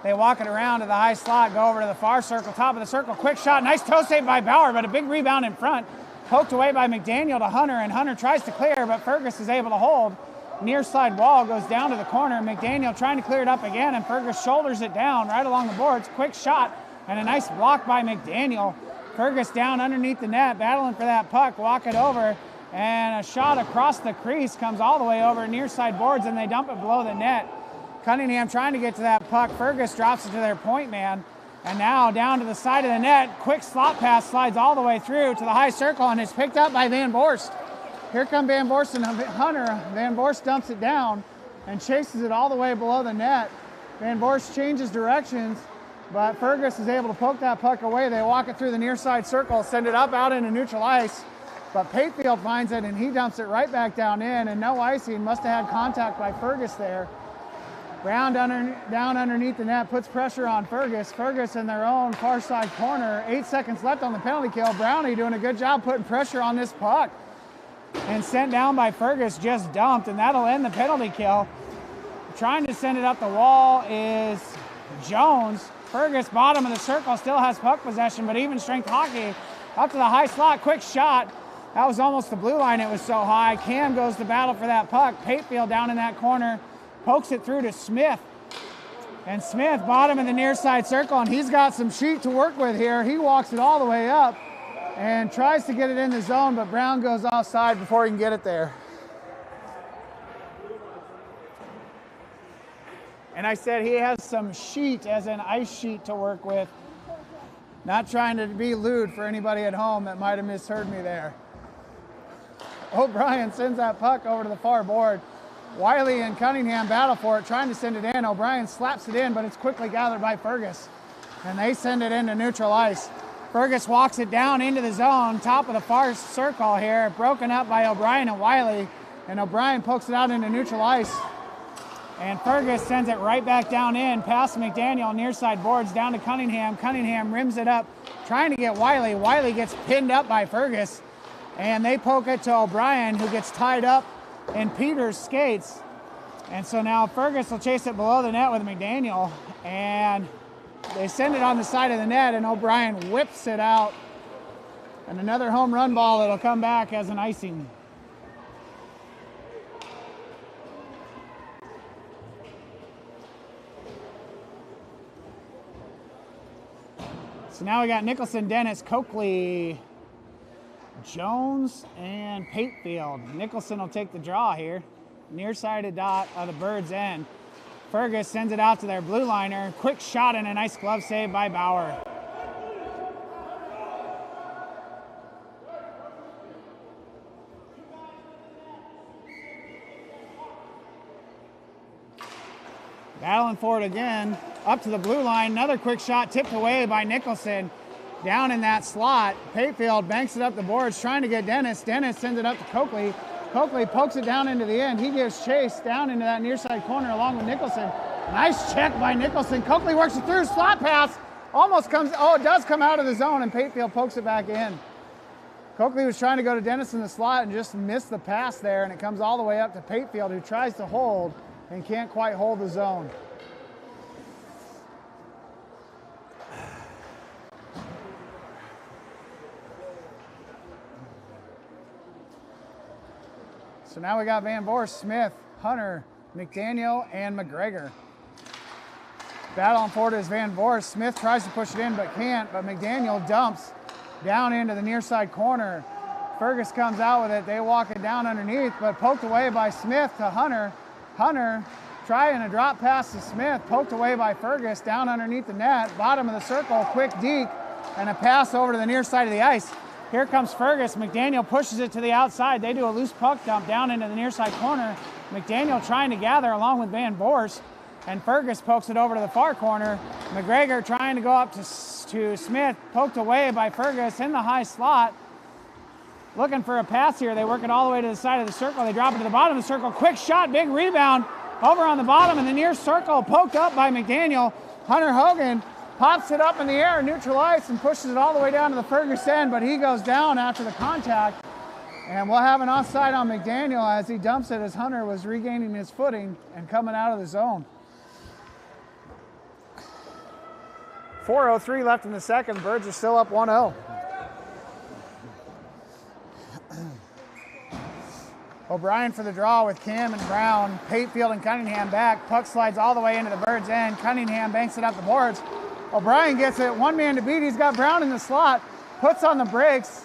They walk it around to the high slot, go over to the far circle, top of the circle. Quick shot, nice toe save by Bauer, but a big rebound in front. Poked away by McDaniel to Hunter, and Hunter tries to clear, but Fergus is able to hold. Near side wall goes down to the corner. McDaniel trying to clear it up again, and Fergus shoulders it down right along the boards. Quick shot, and a nice block by McDaniel. Fergus down underneath the net, battling for that puck, walk it over, and a shot across the crease comes all the way over near side boards, and they dump it below the net. Cunningham trying to get to that puck. Fergus drops it to their point man. And now down to the side of the net, quick slot pass slides all the way through to the high circle, and it's picked up by Van Borst. Here come Van Borst and Hunter. Van Borst dumps it down and chases it all the way below the net. Van Borst changes directions, but Fergus is able to poke that puck away. They walk it through the near side circle, send it up out into neutral ice, but Payfield finds it and he dumps it right back down in, and no icing. Must have had contact by Fergus there. Brown down underneath the net, puts pressure on Fergus. Fergus in their own far side corner. 8 seconds left on the penalty kill. Brownie doing a good job putting pressure on this puck. And sent down by Fergus, just dumped, and that'll end the penalty kill. Trying to send it up the wall is Jones. Fergus, bottom of the circle, still has puck possession, but even strength hockey. Up to the high slot, quick shot. That was almost the blue line, it was so high. Cam goes to battle for that puck. Payfield down in that corner. Pokes it through to Smith. And Smith, bottom of the near side circle, and he's got some sheet to work with here. He walks it all the way up and tries to get it in the zone, but Brown goes offside before he can get it there. And I said he has some sheet, as in ice sheet, to work with. Not trying to be lewd for anybody at home that might have misheard me there. O'Brien sends that puck over to the far board. Wiley and Cunningham battle for it, trying to send it in. O'Brien slaps it in, but it's quickly gathered by Fergus. And they send it into neutral ice. Fergus walks it down into the zone, top of the far circle here, broken up by O'Brien and Wiley. And O'Brien pokes it out into neutral ice. And Fergus sends it right back down in, past McDaniel, near side boards, down to Cunningham. Cunningham rims it up, trying to get Wiley. Wiley gets pinned up by Fergus. And they poke it to O'Brien, who gets tied up in Peter's skates. And so now Fergus will chase it below the net with McDaniel, and they send it on the side of the net, and O'Brien whips it out. And another home run ball that'll come back as an icing. So now we got Nicholson, Dennis, Coakley, Jones, and Payfield. Nicholson will take the draw here. Near side of dot of the bird's end. Fergus sends it out to their blue liner. Quick shot and a nice glove save by Bauer. Battling for it again. Up to the blue line. Another quick shot tipped away by Nicholson. Down in that slot. Payfield banks it up the boards, trying to get Dennis. Dennis sends it up to Coakley. Coakley pokes it down into the end. He gives chase down into that near side corner along with Nicholson. Nice check by Nicholson. Coakley works it through. Slot pass. Almost comes, it does come out of the zone, and Payfield pokes it back in. Coakley was trying to go to Dennis in the slot and just missed the pass there, and it comes all the way up to Payfield, who tries to hold and can't quite hold the zone. So now we got Van Voorst, Smith, Hunter, McDaniel, and McGregor. Battling forward is Van Voorst. Smith tries to push it in but can't, but McDaniel dumps down into the near side corner. Fergus comes out with it. They walk it down underneath, but poked away by Smith to Hunter. Hunter trying a drop pass to Smith, poked away by Fergus down underneath the net. Bottom of the circle, quick deke, and a pass over to the near side of the ice. Here comes Fergus. McDaniel pushes it to the outside. They do a loose puck dump down into the near side corner. McDaniel trying to gather along with Van Voorst, and Fergus pokes it over to the far corner. McGregor trying to go up to Smith, poked away by Fergus in the high slot. Looking for a pass here. They work it all the way to the side of the circle. They drop it to the bottom of the circle. Quick shot, big rebound over on the bottom in the near circle, poked up by McDaniel. Hunter Hogan pops it up in the air, neutral ice, and pushes it all the way down to the Fergus end, but he goes down after the contact. And we'll have an offside on McDaniel as he dumps it as Hunter was regaining his footing and coming out of the zone. 4:03 left in the second. Birds are still up 1-0. O'Brien for the draw with Cam and Brown. Patefield and Cunningham back. Puck slides all the way into the Birds' end. Cunningham banks it up the boards. O'Brien gets it. One man to beat. He's got Brown in the slot. Puts on the brakes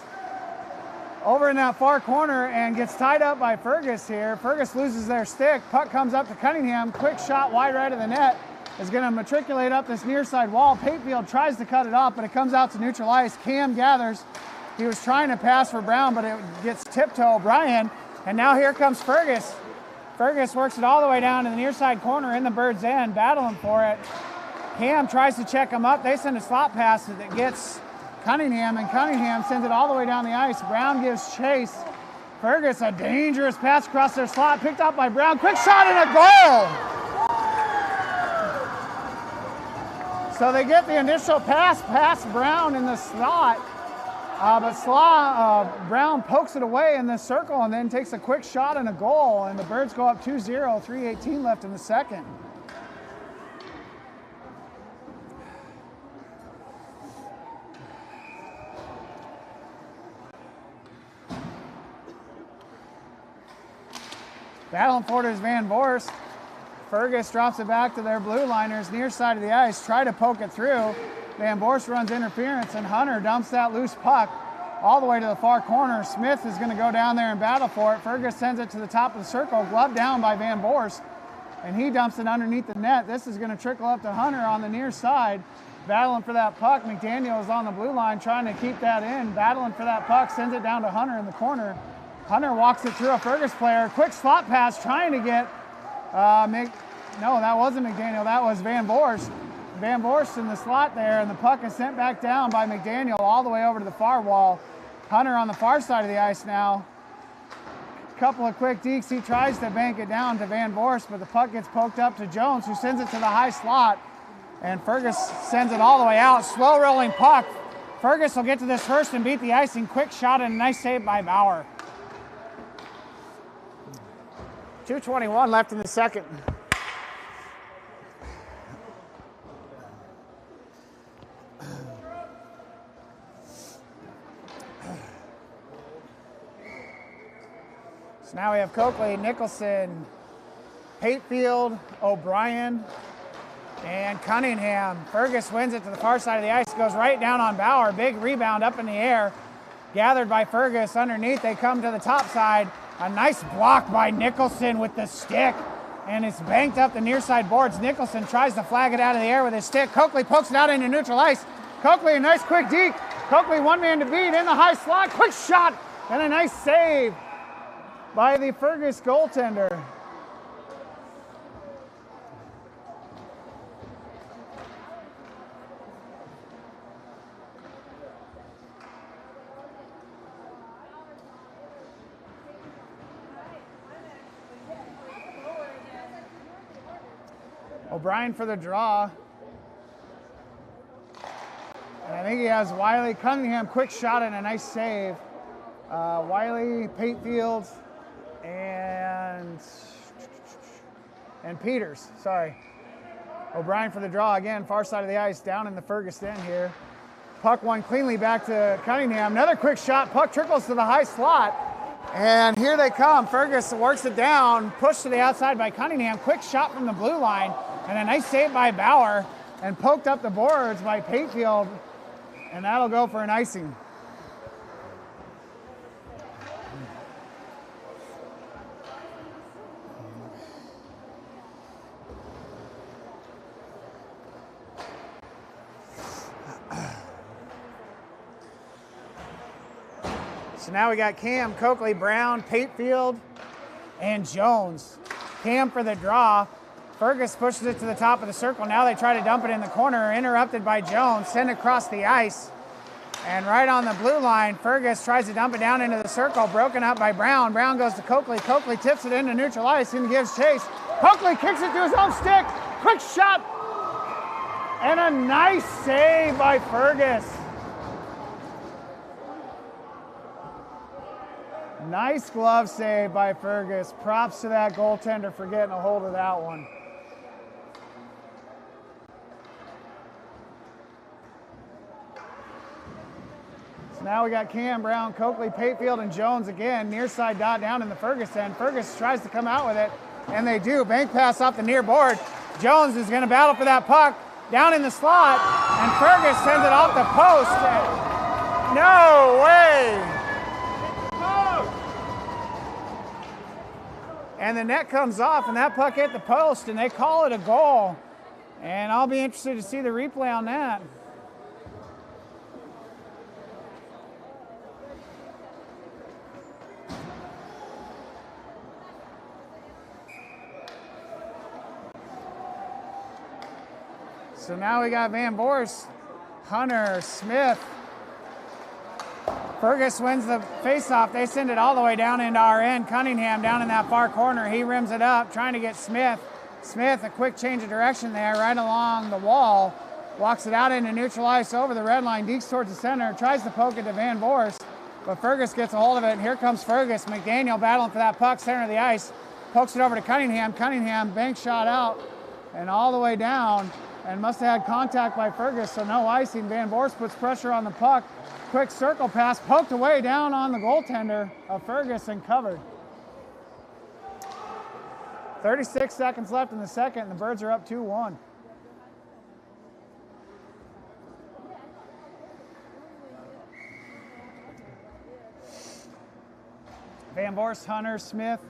over in that far corner and gets tied up by Fergus here. Fergus loses their stick. Puck comes up to Cunningham. Quick shot wide right of the net. Is going to matriculate up this near side wall. Patefield tries to cut it off, but it comes out to neutral ice. Cam gathers. He was trying to pass for Brown, but it gets tipped to O'Brien. And now here comes Fergus. Fergus works it all the way down to the near side corner in the Birds' end, battling for it. Cam tries to check him up. They send a slot pass that gets Cunningham, and Cunningham sends it all the way down the ice. Brown gives chase. Fergus, a dangerous pass across their slot, picked up by Brown. Quick shot and a goal! So they get the initial pass past Brown in the slot, but Brown pokes it away in the circle and then takes a quick shot and a goal, and the Birds go up 2-0, 3:18 left in the second. Battling forward is Van Voorst. Fergus drops it back to their blue liners near side of the ice, try to poke it through. Van Voorst runs interference, and Hunter dumps that loose puck all the way to the far corner. Smith is going to go down there and battle for it. Fergus sends it to the top of the circle, gloved down by Van Voorst, and he dumps it underneath the net. This is going to trickle up to Hunter on the near side, battling for that puck. McDaniel is on the blue line trying to keep that in, battling for that puck, sends it down to Hunter in the corner. Hunter walks it through a Fergus player. Quick slot pass trying to get, no, that wasn't McDaniel, that was Van Voorst. Van Voorst in the slot there, and the puck is sent back down by McDaniel all the way over to the far wall. Hunter on the far side of the ice now. Couple of quick dekes. He tries to bank it down to Van Voorst, but the puck gets poked up to Jones, who sends it to the high slot, and Fergus sends it all the way out. Slow rolling puck. Fergus will get to this first and beat the icing. Quick shot and a nice save by Bauer. 2:21 left in the second. So now we have Coakley, Nicholson, Patefield, O'Brien, and Cunningham. Fergus wins it to the far side of the ice, goes right down on Bauer. Big rebound up in the air, gathered by Fergus. Underneath, they come to the top side. A nice block by Nicholson with the stick, and it's banked up the near side boards. Nicholson tries to flag it out of the air with his stick. Coakley pokes it out into neutral ice. Coakley, a nice quick deke. Coakley, one man to beat in the high slot. Quick shot and a nice save by the Fergus goaltender. O'Brien for the draw. And I think he has Wiley. Cunningham, quick shot and a nice save. Wiley, Patefield, and Peters, sorry. O'Brien for the draw again, far side of the ice, down in the Fergus end here. Puck won cleanly back to Cunningham. Another quick shot, puck trickles to the high slot. And here they come. Fergus works it down, pushed to the outside by Cunningham. Quick shot from the blue line, and a nice save by Bauer, and poked up the boards by Patefield, and that'll go for an icing. So now we got Cam, Coakley, Brown, Patefield, and Jones. Cam for the draw. Fergus pushes it to the top of the circle. Now they try to dump it in the corner, interrupted by Jones, send it across the ice. And right on the blue line, Fergus tries to dump it down into the circle, broken up by Brown. Brown goes to Coakley. Coakley tips it into neutral ice and gives chase. Coakley kicks it to his own stick. Quick shot. And a nice save by Fergus. Nice glove save by Fergus. Props to that goaltender for getting a hold of that one. So now we got Cam, Brown, Coakley, Patefield, and Jones again. Near side dot down in the Fergus end. Fergus tries to come out with it, and they do. Bank pass off the near board. Jones is going to battle for that puck down in the slot, and Fergus sends it off the post. No way! And the net comes off, and that puck hit the post, and they call it a goal. And I'll be interested to see the replay on that. So now we got Van Voorst, Hunter, Smith. Fergus wins the faceoff. They send it all the way down into our end. Cunningham down in that far corner. He rims it up, trying to get Smith. Smith, a quick change of direction there, right along the wall. Walks it out into neutral ice over the red line. Dekes towards the center. Tries to poke it to Van Voorst, but Fergus gets a hold of it. And here comes Fergus. McDaniel battling for that puck, center of the ice. Pokes it over to Cunningham. Cunningham bank shot out and all the way down. And must have had contact by Fergus, so no icing. Van Voorst puts pressure on the puck. Quick circle pass, poked away down on the goaltender of Fergus and covered. 36 seconds left in the second, and the Birds are up 2-1. Van Voorst, Hunter, Smith,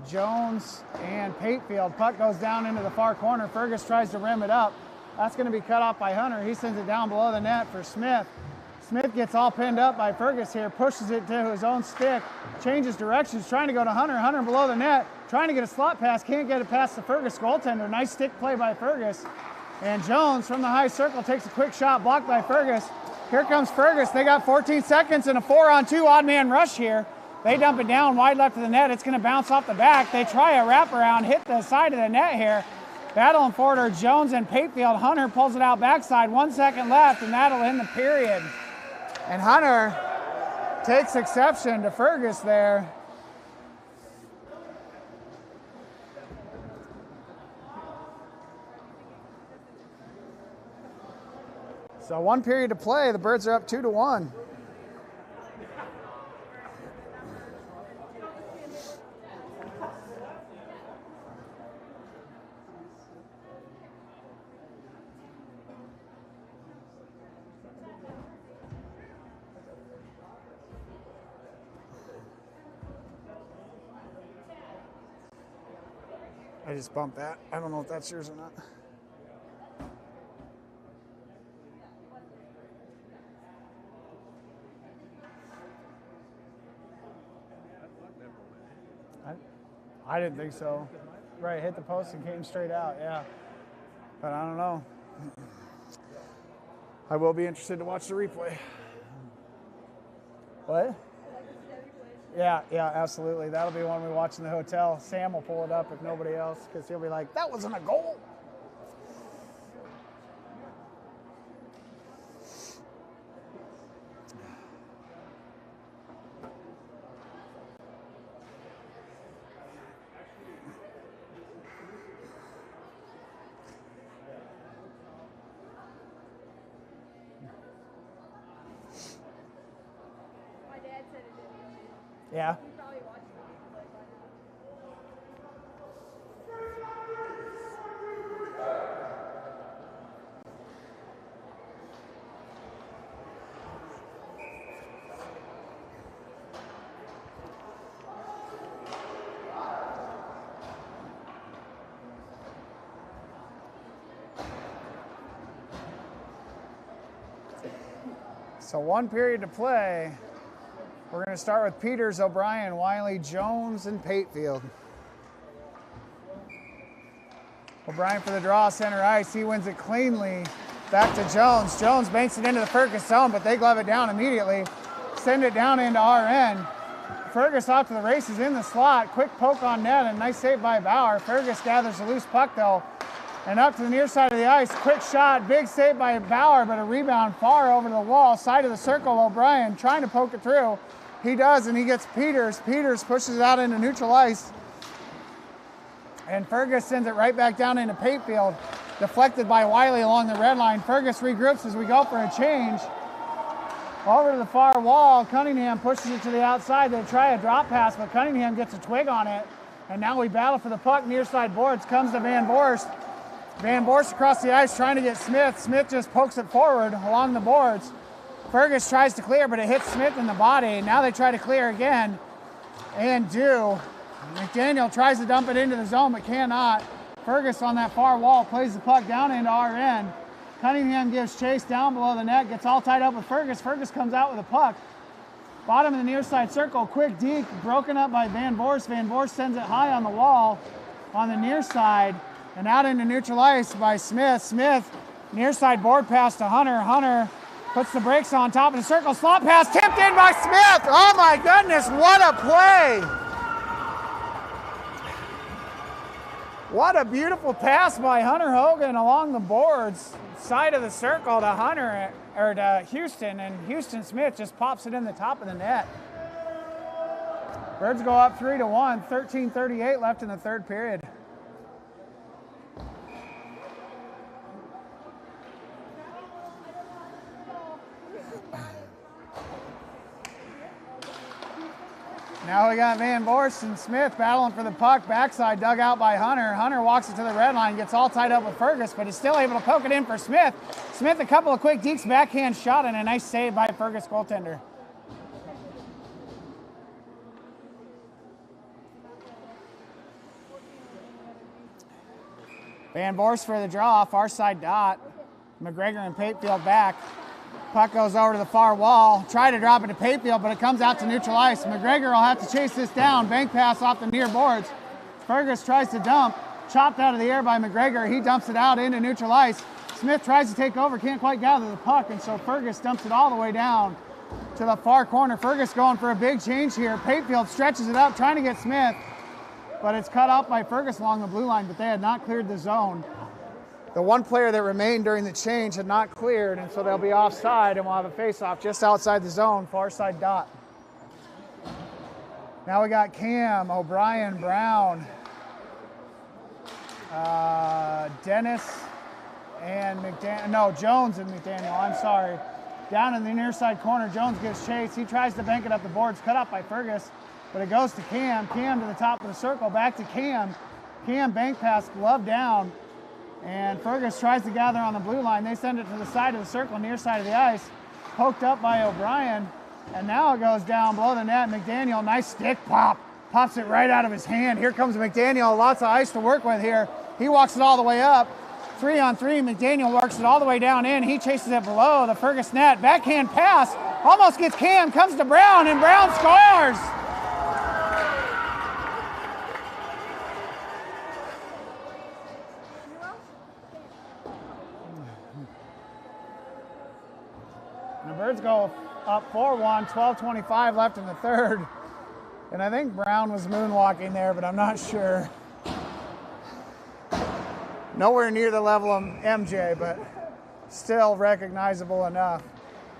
Jones, and Patefield. Puck goes down into the far corner. Fergus tries to rim it up. That's going to be cut off by Hunter. He sends it down below the net for Smith. Smith gets all pinned up by Fergus here, pushes it to his own stick, changes directions, trying to go to Hunter. Hunter below the net, trying to get a slot pass, can't get it past the Fergus goaltender. Nice stick play by Fergus. And Jones from the high circle takes a quick shot, blocked by Fergus. Here comes Fergus. They got 14 seconds and a 4-on-2 odd man rush here. They dump it down wide left of the net. It's going to bounce off the back. They try a wraparound, hit the side of the net here. Battling for it are Jones and Patefield. Hunter pulls it out backside. 1 second left, and that'll end the period. And Hunter takes exception to Fergus there. So 1 period to play. The Birds are up 2-1. I just bumped that. I don't know if that's yours or not. I didn't think so. Right, hit the post and came straight out, yeah. But I don't know. I will be interested to watch the replay. What? Yeah, absolutely. That'll be one we watch in the hotel. Sam will pull it up if nobody else, because he'll be like, that wasn't a goal. Yeah. So 1 period to play. We're going to start with Peters, O'Brien, Wiley, Jones, and Patefield. O'Brien for the draw, center ice. He wins it cleanly. Back to Jones. Jones banks it into the Fergus zone, but they glove it down immediately. Send it down into our end. Fergus off to the races in the slot. Quick poke on net and nice save by Bauer. Fergus gathers a loose puck though. And up to the near side of the ice. Quick shot, big save by Bauer, but a rebound far over the wall. Side of the circle, O'Brien trying to poke it through. He does, and he gets Peters. Peters pushes it out into neutral ice. And Fergus sends it right back down into Patefield. Deflected by Wiley along the red line. Fergus regroups as we go for a change. Over to the far wall, Cunningham pushes it to the outside. They try a drop pass, but Cunningham gets a twig on it. And now we battle for the puck near side boards. Comes to Van Voorst. Van Voorst across the ice trying to get Smith. Smith just pokes it forward along the boards. Fergus tries to clear, but it hits Smith in the body. Now they try to clear again and do. McDaniel tries to dump it into the zone, but cannot. Fergus on that far wall plays the puck down into our end. Cunningham gives chase down below the net, gets all tied up with Fergus. Fergus comes out with a puck. Bottom of the near side circle, quick deke, broken up by Van Voorst. Van Voorst sends it high on the wall on the near side and out into neutral ice by Smith. Smith, near side board pass to Hunter. Hunter puts the brakes on top of the circle. Slot pass tipped in by Smith. Oh my goodness, what a play. What a beautiful pass by Hunter Hogan along the boards. Side of the circle to Hunter, or to Houston, and Houston Smith just pops it in the top of the net. Birds go up 3-1, 13:38 left in the third period. Now we got Van Voorst and Smith battling for the puck. Backside dug out by Hunter. Hunter walks it to the red line, gets all tied up with Fergus, but is still able to poke it in for Smith. Smith, a couple of quick dekes, backhand shot, and a nice save by Fergus goaltender. Van Voorst for the draw, far side dot. McGregor and Patefield back. Puck goes over to the far wall. Try to drop it to Patefield, but it comes out to neutral ice. McGregor will have to chase this down. Bank pass off the near boards. Fergus tries to dump. Chopped out of the air by McGregor. He dumps it out into neutral ice. Smith tries to take over, can't quite gather the puck, and so Fergus dumps it all the way down to the far corner. Fergus going for a big change here. Patefield stretches it up, trying to get Smith, but it's cut off by Fergus along the blue line, but they had not cleared the zone. The one player that remained during the change had not cleared, and so they'll be offside, and we'll have a face-off just outside the zone, far side dot. Now we got Cam, O'Brien, Brown, Dennis, and McDaniel. No, Jones and McDaniel, I'm sorry. Down in the near side corner, Jones gives chase. He tries to bank it up the boards, cut off by Fergus, but it goes to Cam. Cam to the top of the circle, back to Cam. Cam bank pass, glove down. And Fergus tries to gather on the blue line. They send it to the side of the circle, near side of the ice. Poked up by O'Brien. And now it goes down below the net. McDaniel, nice stick pop. Pops it right out of his hand. Here comes McDaniel. Lots of ice to work with here. He walks it all the way up. 3-on-3. McDaniel works it all the way down in. He chases it below the Fergus net. Backhand pass. Almost gets Cam. Comes to Brown, and Brown scores. The Birds go up 4-1, 12:25 left in the third. And I think Brown was moonwalking there, but I'm not sure. Nowhere near the level of MJ, but still recognizable enough.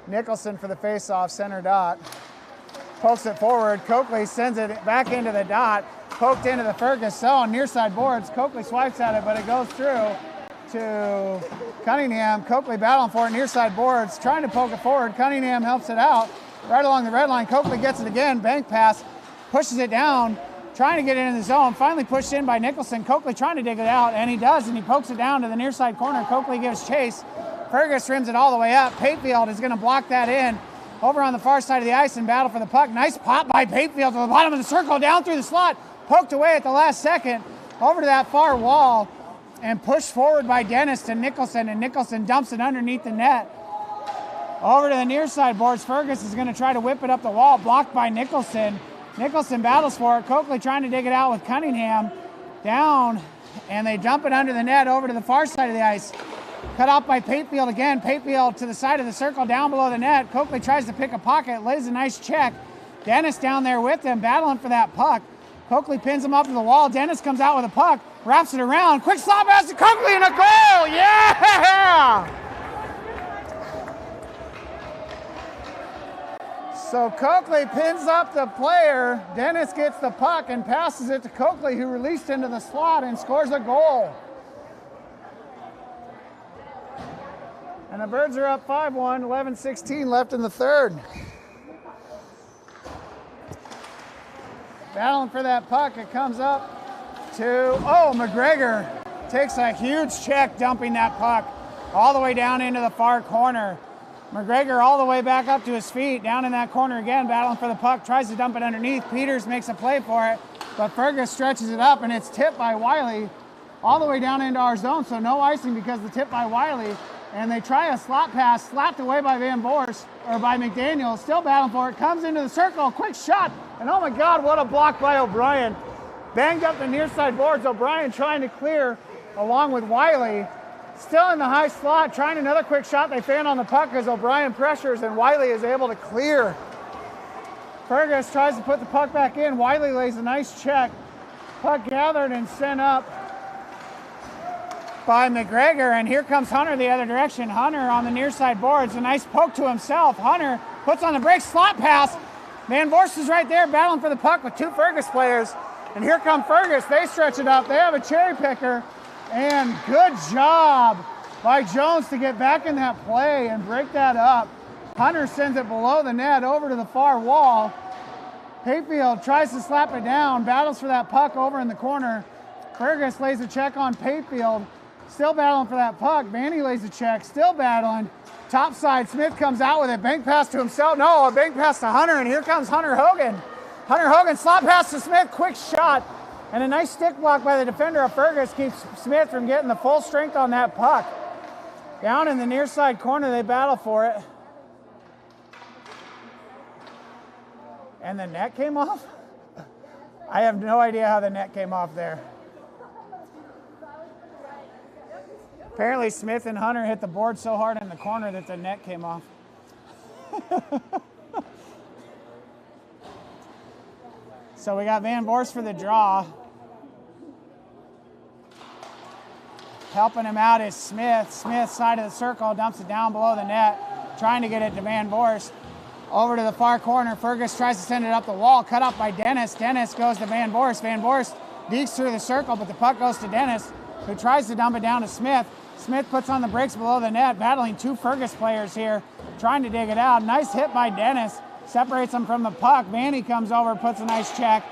Nicholson for the faceoff, center dot. Pokes it forward. Coakley sends it back into the dot. Poked into the Fergus zone, near side boards. Coakley swipes at it, but it goes through to Cunningham. Coakley battling for it, near side boards, trying to poke it forward. Cunningham helps it out right along the red line. Coakley gets it again, bank pass, pushes it down, trying to get it in the zone, finally pushed in by Nicholson. Coakley trying to dig it out, and he does, and he pokes it down to the near side corner. Coakley gives chase. Fergus rims it all the way up. Patefield is going to block that in over on the far side of the ice and battle for the puck. Nice pop by Patefield to the bottom of the circle, down through the slot, poked away at the last second, over to that far wall, and pushed forward by Dennis to Nicholson, and Nicholson dumps it underneath the net. Over to the near side boards. Fergus is going to try to whip it up the wall, blocked by Nicholson. Nicholson battles for it. Coakley trying to dig it out with Cunningham. Down, and they dump it under the net over to the far side of the ice. Cut off by Patefield again. Patefield to the side of the circle, down below the net. Coakley tries to pick a pocket, lays a nice check. Dennis down there with him, battling for that puck. Coakley pins him up to the wall. Dennis comes out with a puck, wraps it around. Quick slap pass to Coakley and a goal! Yeah! So Coakley pins up the player. Dennis gets the puck and passes it to Coakley, who released into the slot and scores a goal. And the Birds are up 5-1, 11:16 left in the third. Battling for that puck, it comes up to, McGregor takes a huge check, dumping that puck all the way down into the far corner. McGregor all the way back up to his feet, down in that corner again, battling for the puck, tries to dump it underneath. Peters makes a play for it, but Fergus stretches it up, and it's tipped by Wiley all the way down into our zone, so no icing because the tip by Wiley. And they try a slot pass, slapped away by by McDaniel, still battling for it, comes into the circle, quick shot, and oh my God, what a block by O'Brien. Banged up the near side boards, O'Brien trying to clear along with Wiley. Still in the high slot, trying another quick shot. They fan on the puck as O'Brien pressures and Wiley is able to clear. Fergus tries to put the puck back in. Wiley lays a nice check. Puck gathered and sent up by McGregor, and here comes Hunter the other direction. Hunter on the near side boards, a nice poke to himself. Hunter puts on the break, slot pass. Van Voorst is right there battling for the puck with two Fergus players. And here come Fergus, they stretch it up. They have a cherry picker, and good job by Jones to get back in that play and break that up. Hunter sends it below the net over to the far wall. Patefield tries to slap it down, battles for that puck over in the corner. Fergus lays a check on Patefield. Still battling for that puck. Vanny lays a check, still battling. Top side, Smith comes out with it. Bank pass to himself. No, a bank pass to Hunter, and here comes Hunter Hogan. Hunter Hogan, slot pass to Smith, quick shot. And a nice stick block by the defender of Fergus keeps Smith from getting the full strength on that puck. Down in the near side corner, they battle for it. And the net came off? I have no idea how the net came off there. Apparently Smith and Hunter hit the board so hard in the corner that the net came off. So we got Van Voorst for the draw. Helping him out is Smith. Smith, side of the circle, dumps it down below the net, trying to get it to Van Voorst. Over to the far corner, Fergus tries to send it up the wall, cut up by Dennis. Dennis goes to Van Voorst. Van Voorst dekes through the circle, but the puck goes to Dennis, who tries to dump it down to Smith. Smith puts on the brakes below the net, battling two Fergus players here, trying to dig it out. Nice hit by Dennis, separates them from the puck. Vanny comes over, puts a nice check,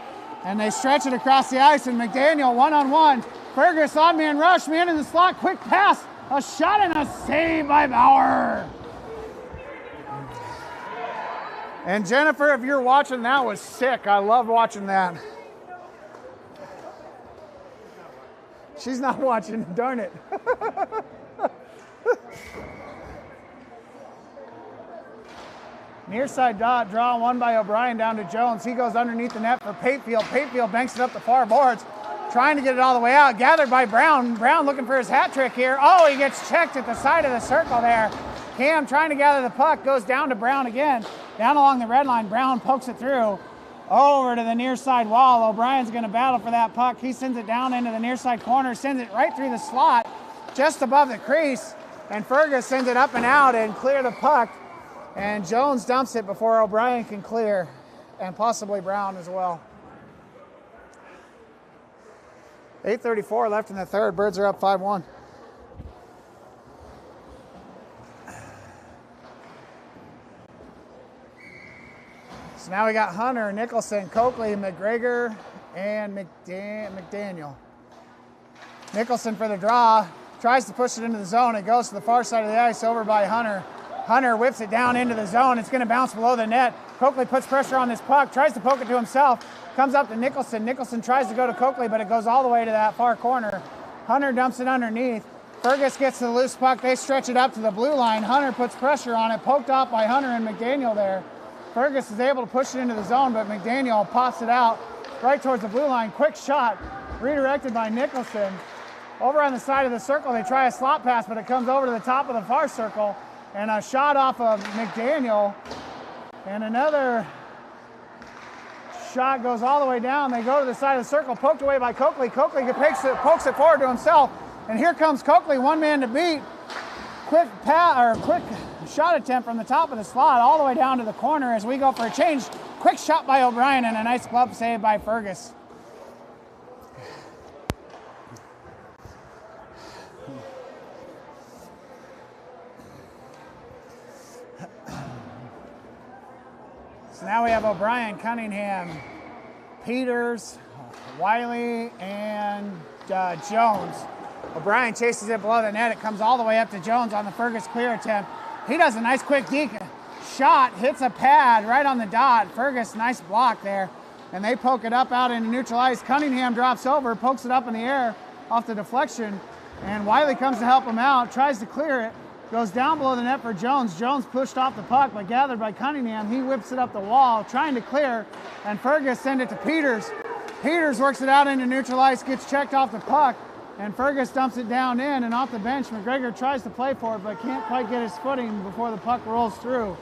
and they stretch it across the ice, and McDaniel one-on-one. Fergus on man rush, man in the slot, quick pass, a shot and a save by Bauer. And Jennifer, if you're watching, that was sick. I loved watching that. She's not watching, darn it. Near side draw won by O'Brien down to Jones. He goes underneath the net for Patefield. Patefield banks it up the far boards, trying to get it all the way out. Gathered by Brown. Brown looking for his hat trick here. Oh, he gets checked at the side of the circle there. Cam trying to gather the puck, goes down to Brown again. Down along the red line, Brown pokes it through. Over to the near side wall. O'Brien's going to battle for that puck. He sends it down into the near side corner, sends it right through the slot, just above the crease. And Fergus sends it up and out and clear the puck. And Jones dumps it before O'Brien can clear, and possibly Brown as well. 8:34 left in the third. Birds are up 5-1. So now we got Hunter, Nicholson, Coakley, McGregor, and McDaniel. Nicholson for the draw, tries to push it into the zone. It goes to the far side of the ice over by Hunter. Hunter whips it down into the zone. It's going to bounce below the net. Coakley puts pressure on this puck, tries to poke it to himself, comes up to Nicholson. Nicholson tries to go to Coakley, but it goes all the way to that far corner. Hunter dumps it underneath. Fergus gets to the loose puck. They stretch it up to the blue line. Hunter puts pressure on it. Poked off by Hunter and McDaniel there. Fergus is able to push it into the zone, but McDaniel pops it out right towards the blue line. Quick shot, redirected by Nicholson. Over on the side of the circle, they try a slot pass, but it comes over to the top of the far circle. And a shot off of McDaniel. And another shot goes all the way down. They go to the side of the circle, poked away by Coakley. Coakley pokes it forward to himself. And here comes Coakley, one man to beat. Quick shot attempt from the top of the slot all the way down to the corner as we go for a change. Quick shot by O'Brien and a nice glove save by Fergus. So now we have O'Brien, Cunningham, Peters, Wiley, and Jones. O'Brien chases it below the net. It comes all the way up to Jones on the Fergus clear attempt. He does a nice quick deke shot, hits a pad right on the dot. Fergus, nice block there. And they poke it up out into neutral ice. Cunningham drops over, pokes it up in the air off the deflection. And Wiley comes to help him out, tries to clear it. Goes down below the net for Jones. Jones pushed off the puck, but gathered by Cunningham. He whips it up the wall, trying to clear. And Fergus sends it to Peters. Peters works it out into neutral ice, gets checked off the puck. And Fergus dumps it down in, and off the bench, McGregor tries to play for it, but can't quite get his footing before the puck rolls through.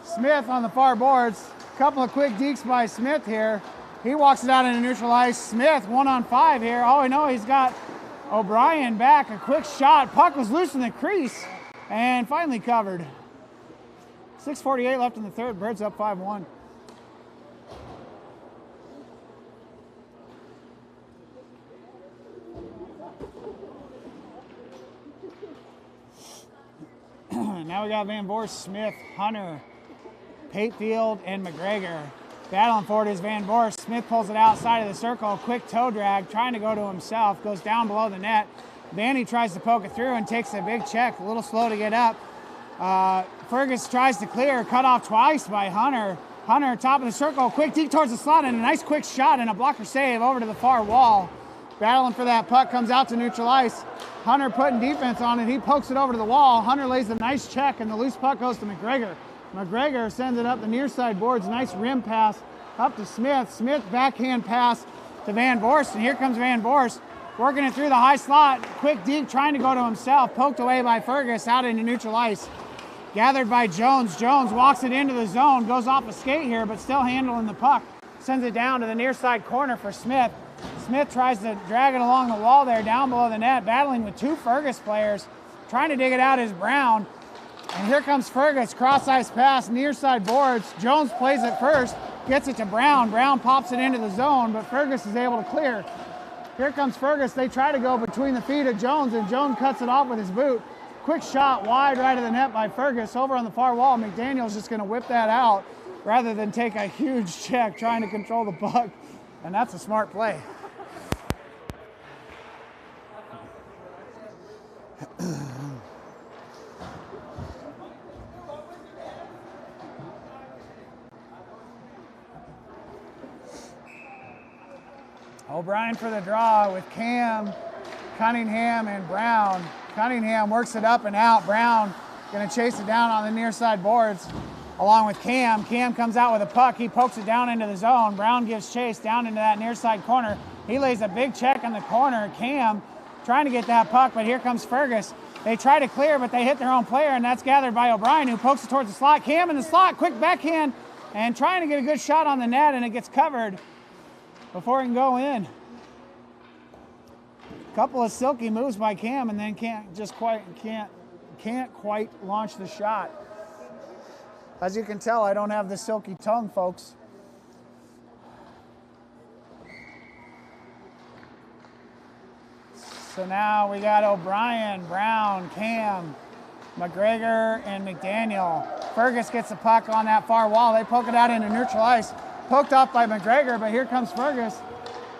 Smith on the far boards. A couple of quick dekes by Smith here. He walks it out into neutral ice. Smith 1-on-5 here. Oh, I know he's got O'Brien back. A quick shot. Puck was loose in the crease and finally covered. 6:48 left in the third. Birds up 5-1. Now we got Van Voorst, Smith, Hunter, Patefield, and McGregor. Battling for it is Van Voorst. Smith pulls it outside of the circle. Quick toe drag, trying to go to himself. Goes down below the net. Vanny tries to poke it through and takes a big check. A little slow to get up. Fergus tries to clear. Cut off twice by Hunter. Hunter, top of the circle. Quick deke towards the slot and a nice quick shot and a blocker save over to the far wall. Battling for that puck, comes out to neutral ice. Hunter putting defense on it. He pokes it over to the wall. Hunter lays a nice check, and the loose puck goes to McGregor. McGregor sends it up the near side boards. Nice rim pass up to Smith. Smith backhand pass to Van Voorst, and here comes Van Voorst working it through the high slot. Quick deke trying to go to himself. Poked away by Fergus out into neutral ice. Gathered by Jones. Jones walks it into the zone. Goes off a skate here, but still handling the puck. Sends it down to the near side corner for Smith. Smith tries to drag it along the wall there, down below the net, battling with two Fergus players. Trying to dig it out is Brown. And here comes Fergus, cross-ice pass, near side boards. Jones plays it first, gets it to Brown. Brown pops it into the zone, but Fergus is able to clear. Here comes Fergus. They try to go between the feet of Jones, and Jones cuts it off with his boot. Quick shot wide right of the net by Fergus. Over on the far wall, McDaniel's just going to whip that out rather than take a huge check trying to control the puck. And that's a smart play. O'Brien for the draw with Cam, Cunningham, and Brown. Cunningham works it up and out. Brown going to chase it down on the near side boards along with Cam. Cam comes out with a puck. He pokes it down into the zone. Brown gives chase down into that near side corner. He lays a big check in the corner. Cam trying to get that puck, but here comes Fergus. They try to clear, but they hit their own player, and that's gathered by O'Brien, who pokes it towards the slot. Cam in the slot, quick backhand, and trying to get a good shot on the net, and it gets covered before it can go in. Couple of silky moves by Cam, and then can't quite launch the shot. As you can tell, I don't have the silky tongue, folks. So now we got O'Brien, Brown, Cam, McGregor, and McDaniel. Fergus gets the puck on that far wall. They poke it out into neutral ice. Poked off by McGregor, but here comes Fergus.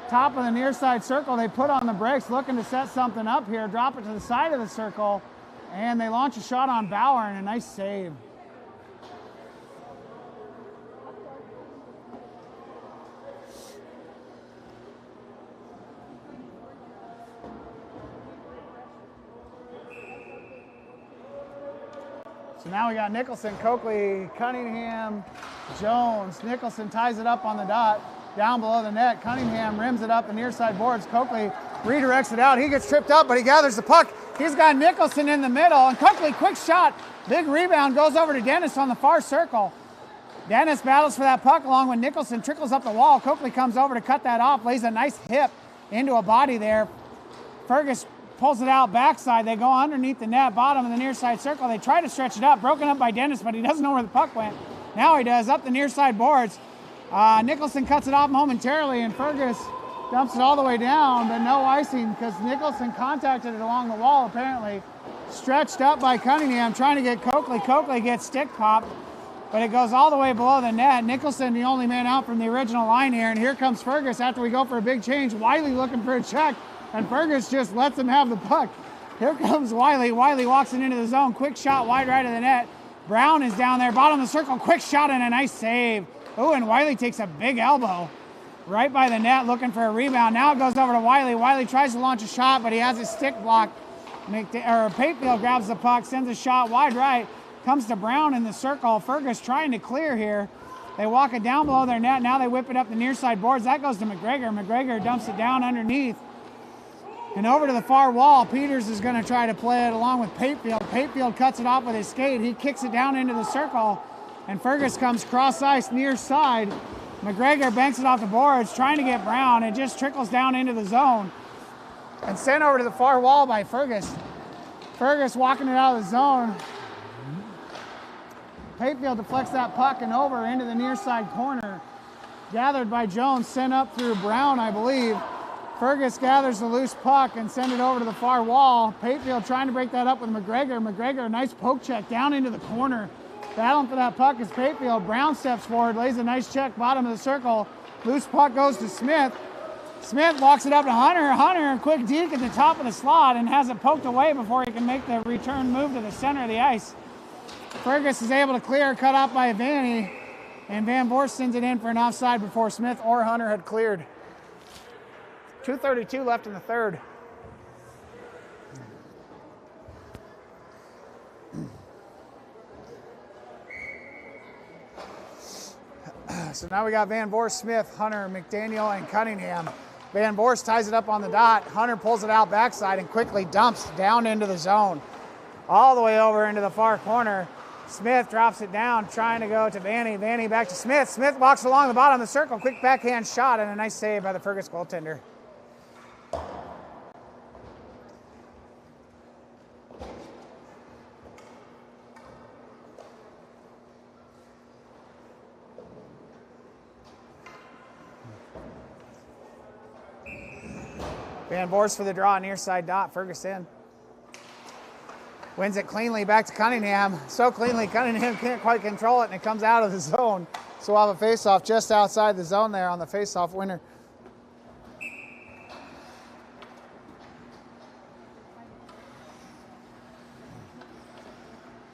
Top of the near side circle. They put on the brakes, looking to set something up here. Drop it to the side of the circle, and they launch a shot on Bauer, and a nice save. So now we got Nicholson, Coakley, Cunningham, Jones. Nicholson ties it up on the dot, down below the net. Cunningham rims it up the near side boards. Coakley redirects it out. He gets tripped up, but he gathers the puck. He's got Nicholson in the middle, and Coakley, quick shot. Big rebound, goes over to Dennis on the far circle. Dennis battles for that puck along with Nicholson, trickles up the wall. Coakley comes over to cut that off, lays a nice hip into a body there. Fergus pulls it out backside. They go underneath the net, bottom of the near side circle. They try to stretch it up, broken up by Dennis, but he doesn't know where the puck went. Now he does, up the near side boards. Nicholson cuts it off momentarily, and Fergus dumps it all the way down, but no icing because Nicholson contacted it along the wall apparently. Stretched up by Cunningham, trying to get Coakley. Coakley gets stick popped, but it goes all the way below the net. Nicholson, the only man out from the original line here, and here comes Fergus after we go for a big change. Wiley looking for a check, and Fergus just lets him have the puck. Here comes Wiley. Wiley walks it into the zone. Quick shot wide right of the net. Brown is down there, bottom of the circle. Quick shot and a nice save. Oh, and Wiley takes a big elbow right by the net looking for a rebound. Now it goes over to Wiley. Wiley tries to launch a shot, but he has his stick blocked. Patefield grabs the puck, sends a shot wide right. Comes to Brown in the circle. Fergus trying to clear here. They walk it down below their net. Now they whip it up the near side boards. That goes to McGregor. McGregor dumps it down underneath. And over to the far wall, Peters is going to try to play it along with Patefield. Patefield cuts it off with his skate. He kicks it down into the circle, and Fergus comes cross ice near side. McGregor banks it off the boards, trying to get Brown. It just trickles down into the zone and sent over to the far wall by Fergus. Fergus walking it out of the zone. Patefield deflects that puck and over into the near side corner. Gathered by Jones, sent up through Brown, I believe. Fergus gathers the loose puck and sends it over to the far wall. Patefield trying to break that up with McGregor. McGregor, a nice poke check down into the corner. Battling for that puck is Patefield. Brown steps forward, lays a nice check, bottom of the circle. Loose puck goes to Smith. Smith walks it up to Hunter. Hunter, a quick deke at the top of the slot and has it poked away before he can make the return move to the center of the ice. Fergus is able to clear, cut off by Vanny, and Van Voorst sends it in for an offside before Smith or Hunter had cleared. 2:32 left in the third. So now we got Van Voorst, Smith, Hunter, McDaniel, and Cunningham. Van Voorst ties it up on the dot. Hunter pulls it out backside and quickly dumps down into the zone. All the way over into the far corner. Smith drops it down, trying to go to Vanny. Vanny back to Smith. Smith walks along the bottom of the circle. Quick backhand shot and a nice save by the Fergus goaltender. Van Voorst for the draw, near side dot, Ferguson. Wins it cleanly back to Cunningham. So cleanly, Cunningham can't quite control it, and it comes out of the zone. So we'll have a face-off just outside the zone there on the face-off winner.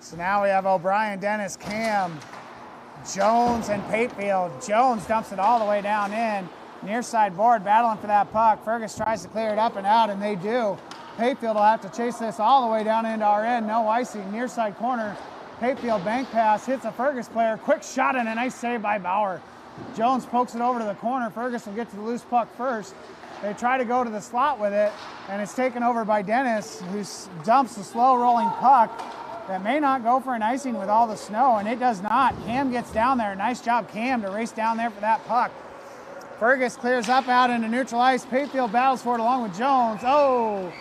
So now we have O'Brien, Dennis, Cam, Jones, and Patefield. Jones dumps it all the way down in. Near side board, battling for that puck. Fergus tries to clear it up and out, and they do. Patefield will have to chase this all the way down into our end. No icing. Near side corner. Patefield bank pass, hits a Fergus player. Quick shot and a nice save by Bauer. Jones pokes it over to the corner. Fergus will get to the loose puck first. They try to go to the slot with it, and it's taken over by Dennis, who dumps the slow rolling puck that may not go for an icing with all the snow, and it does not. Cam gets down there. Nice job, Cam, to race down there for that puck. Fergus clears up out into neutral ice. Patefield battles for it along with Jones. Oh!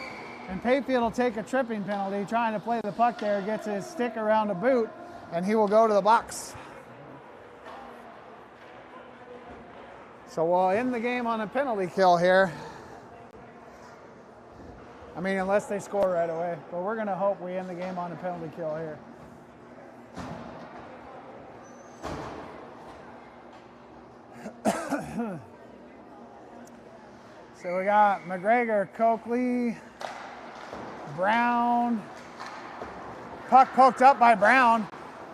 And Patefield will take a tripping penalty, trying to play the puck there, gets his stick around a boot, and he will go to the box. So we'll end the game on a penalty kill here. I mean, unless they score right away. But we're going to hope we end the game on a penalty kill here. So we got McGregor, Coakley, Brown. Puck poked up by Brown.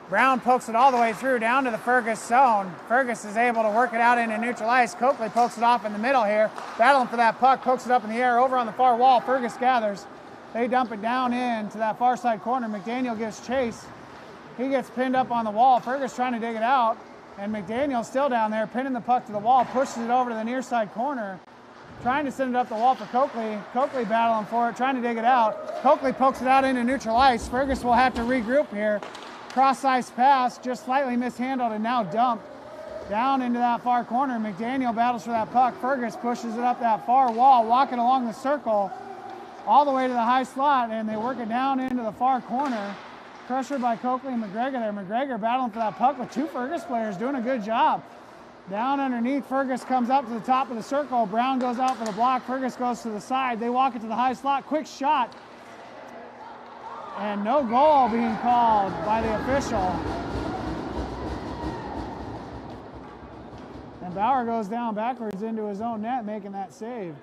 Brown pokes it all the way through down to the Fergus zone. Fergus is able to work it out into neutral ice. Coakley pokes it off in the middle here. Battling for that puck, pokes it up in the air over on the far wall. Fergus gathers. They dump it down in to that far side corner. McDaniel gives chase. He gets pinned up on the wall. Fergus trying to dig it out, and McDaniel's still down there, pinning the puck to the wall, pushes it over to the near side corner, trying to send it up the wall for Coakley. Coakley battling for it, trying to dig it out. Coakley pokes it out into neutral ice. Fergus will have to regroup here. Cross-ice pass, just slightly mishandled and now dumped down into that far corner. McDaniel battles for that puck. Fergus pushes it up that far wall, walking along the circle all the way to the high slot, and they work it down into the far corner. Pressure by Coakley and McGregor there. McGregor battling for that puck with two Fergus players, doing a good job. Down underneath, Fergus comes up to the top of the circle. Brown goes out for the block. Fergus goes to the side. They walk it to the high slot. Quick shot. And no goal being called by the official. And Bauer goes down backwards into his own net, making that save.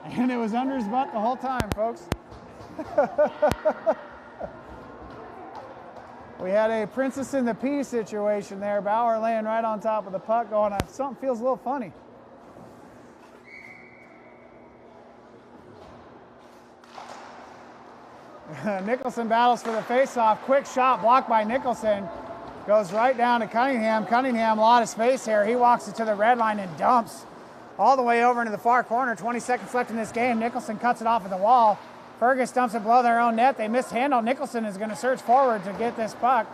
And it was under his butt the whole time, folks. We had a princess in the pea situation there. Bauer laying right on top of the puck going, something feels a little funny. Nicholson battles for the faceoff. Quick shot blocked by Nicholson. Goes right down to Cunningham. Cunningham, a lot of space here. He walks it to the red line and dumps all the way over into the far corner. 20 seconds left in this game. Nicholson cuts it off at the wall. Fergus dumps it below their own net. They mishandle. Nicholson is going to search forward to get this puck.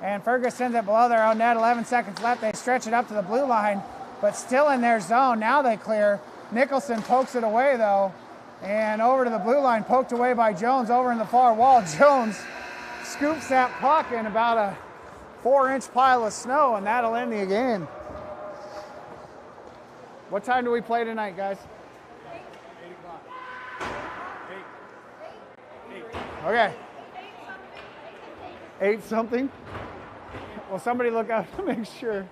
And Fergus sends it below their own net. 11 seconds left. They stretch it up to the blue line, but still in their zone. Now they clear. Nicholson pokes it away, though. And over to the blue line, poked away by Jones over in the far wall. Jones scoops that puck in about a 4-inch pile of snow, and that'll end the game. What time do we play tonight, guys?
8 o'clock. 8.
Okay. 8 something? Well, somebody look out to make sure.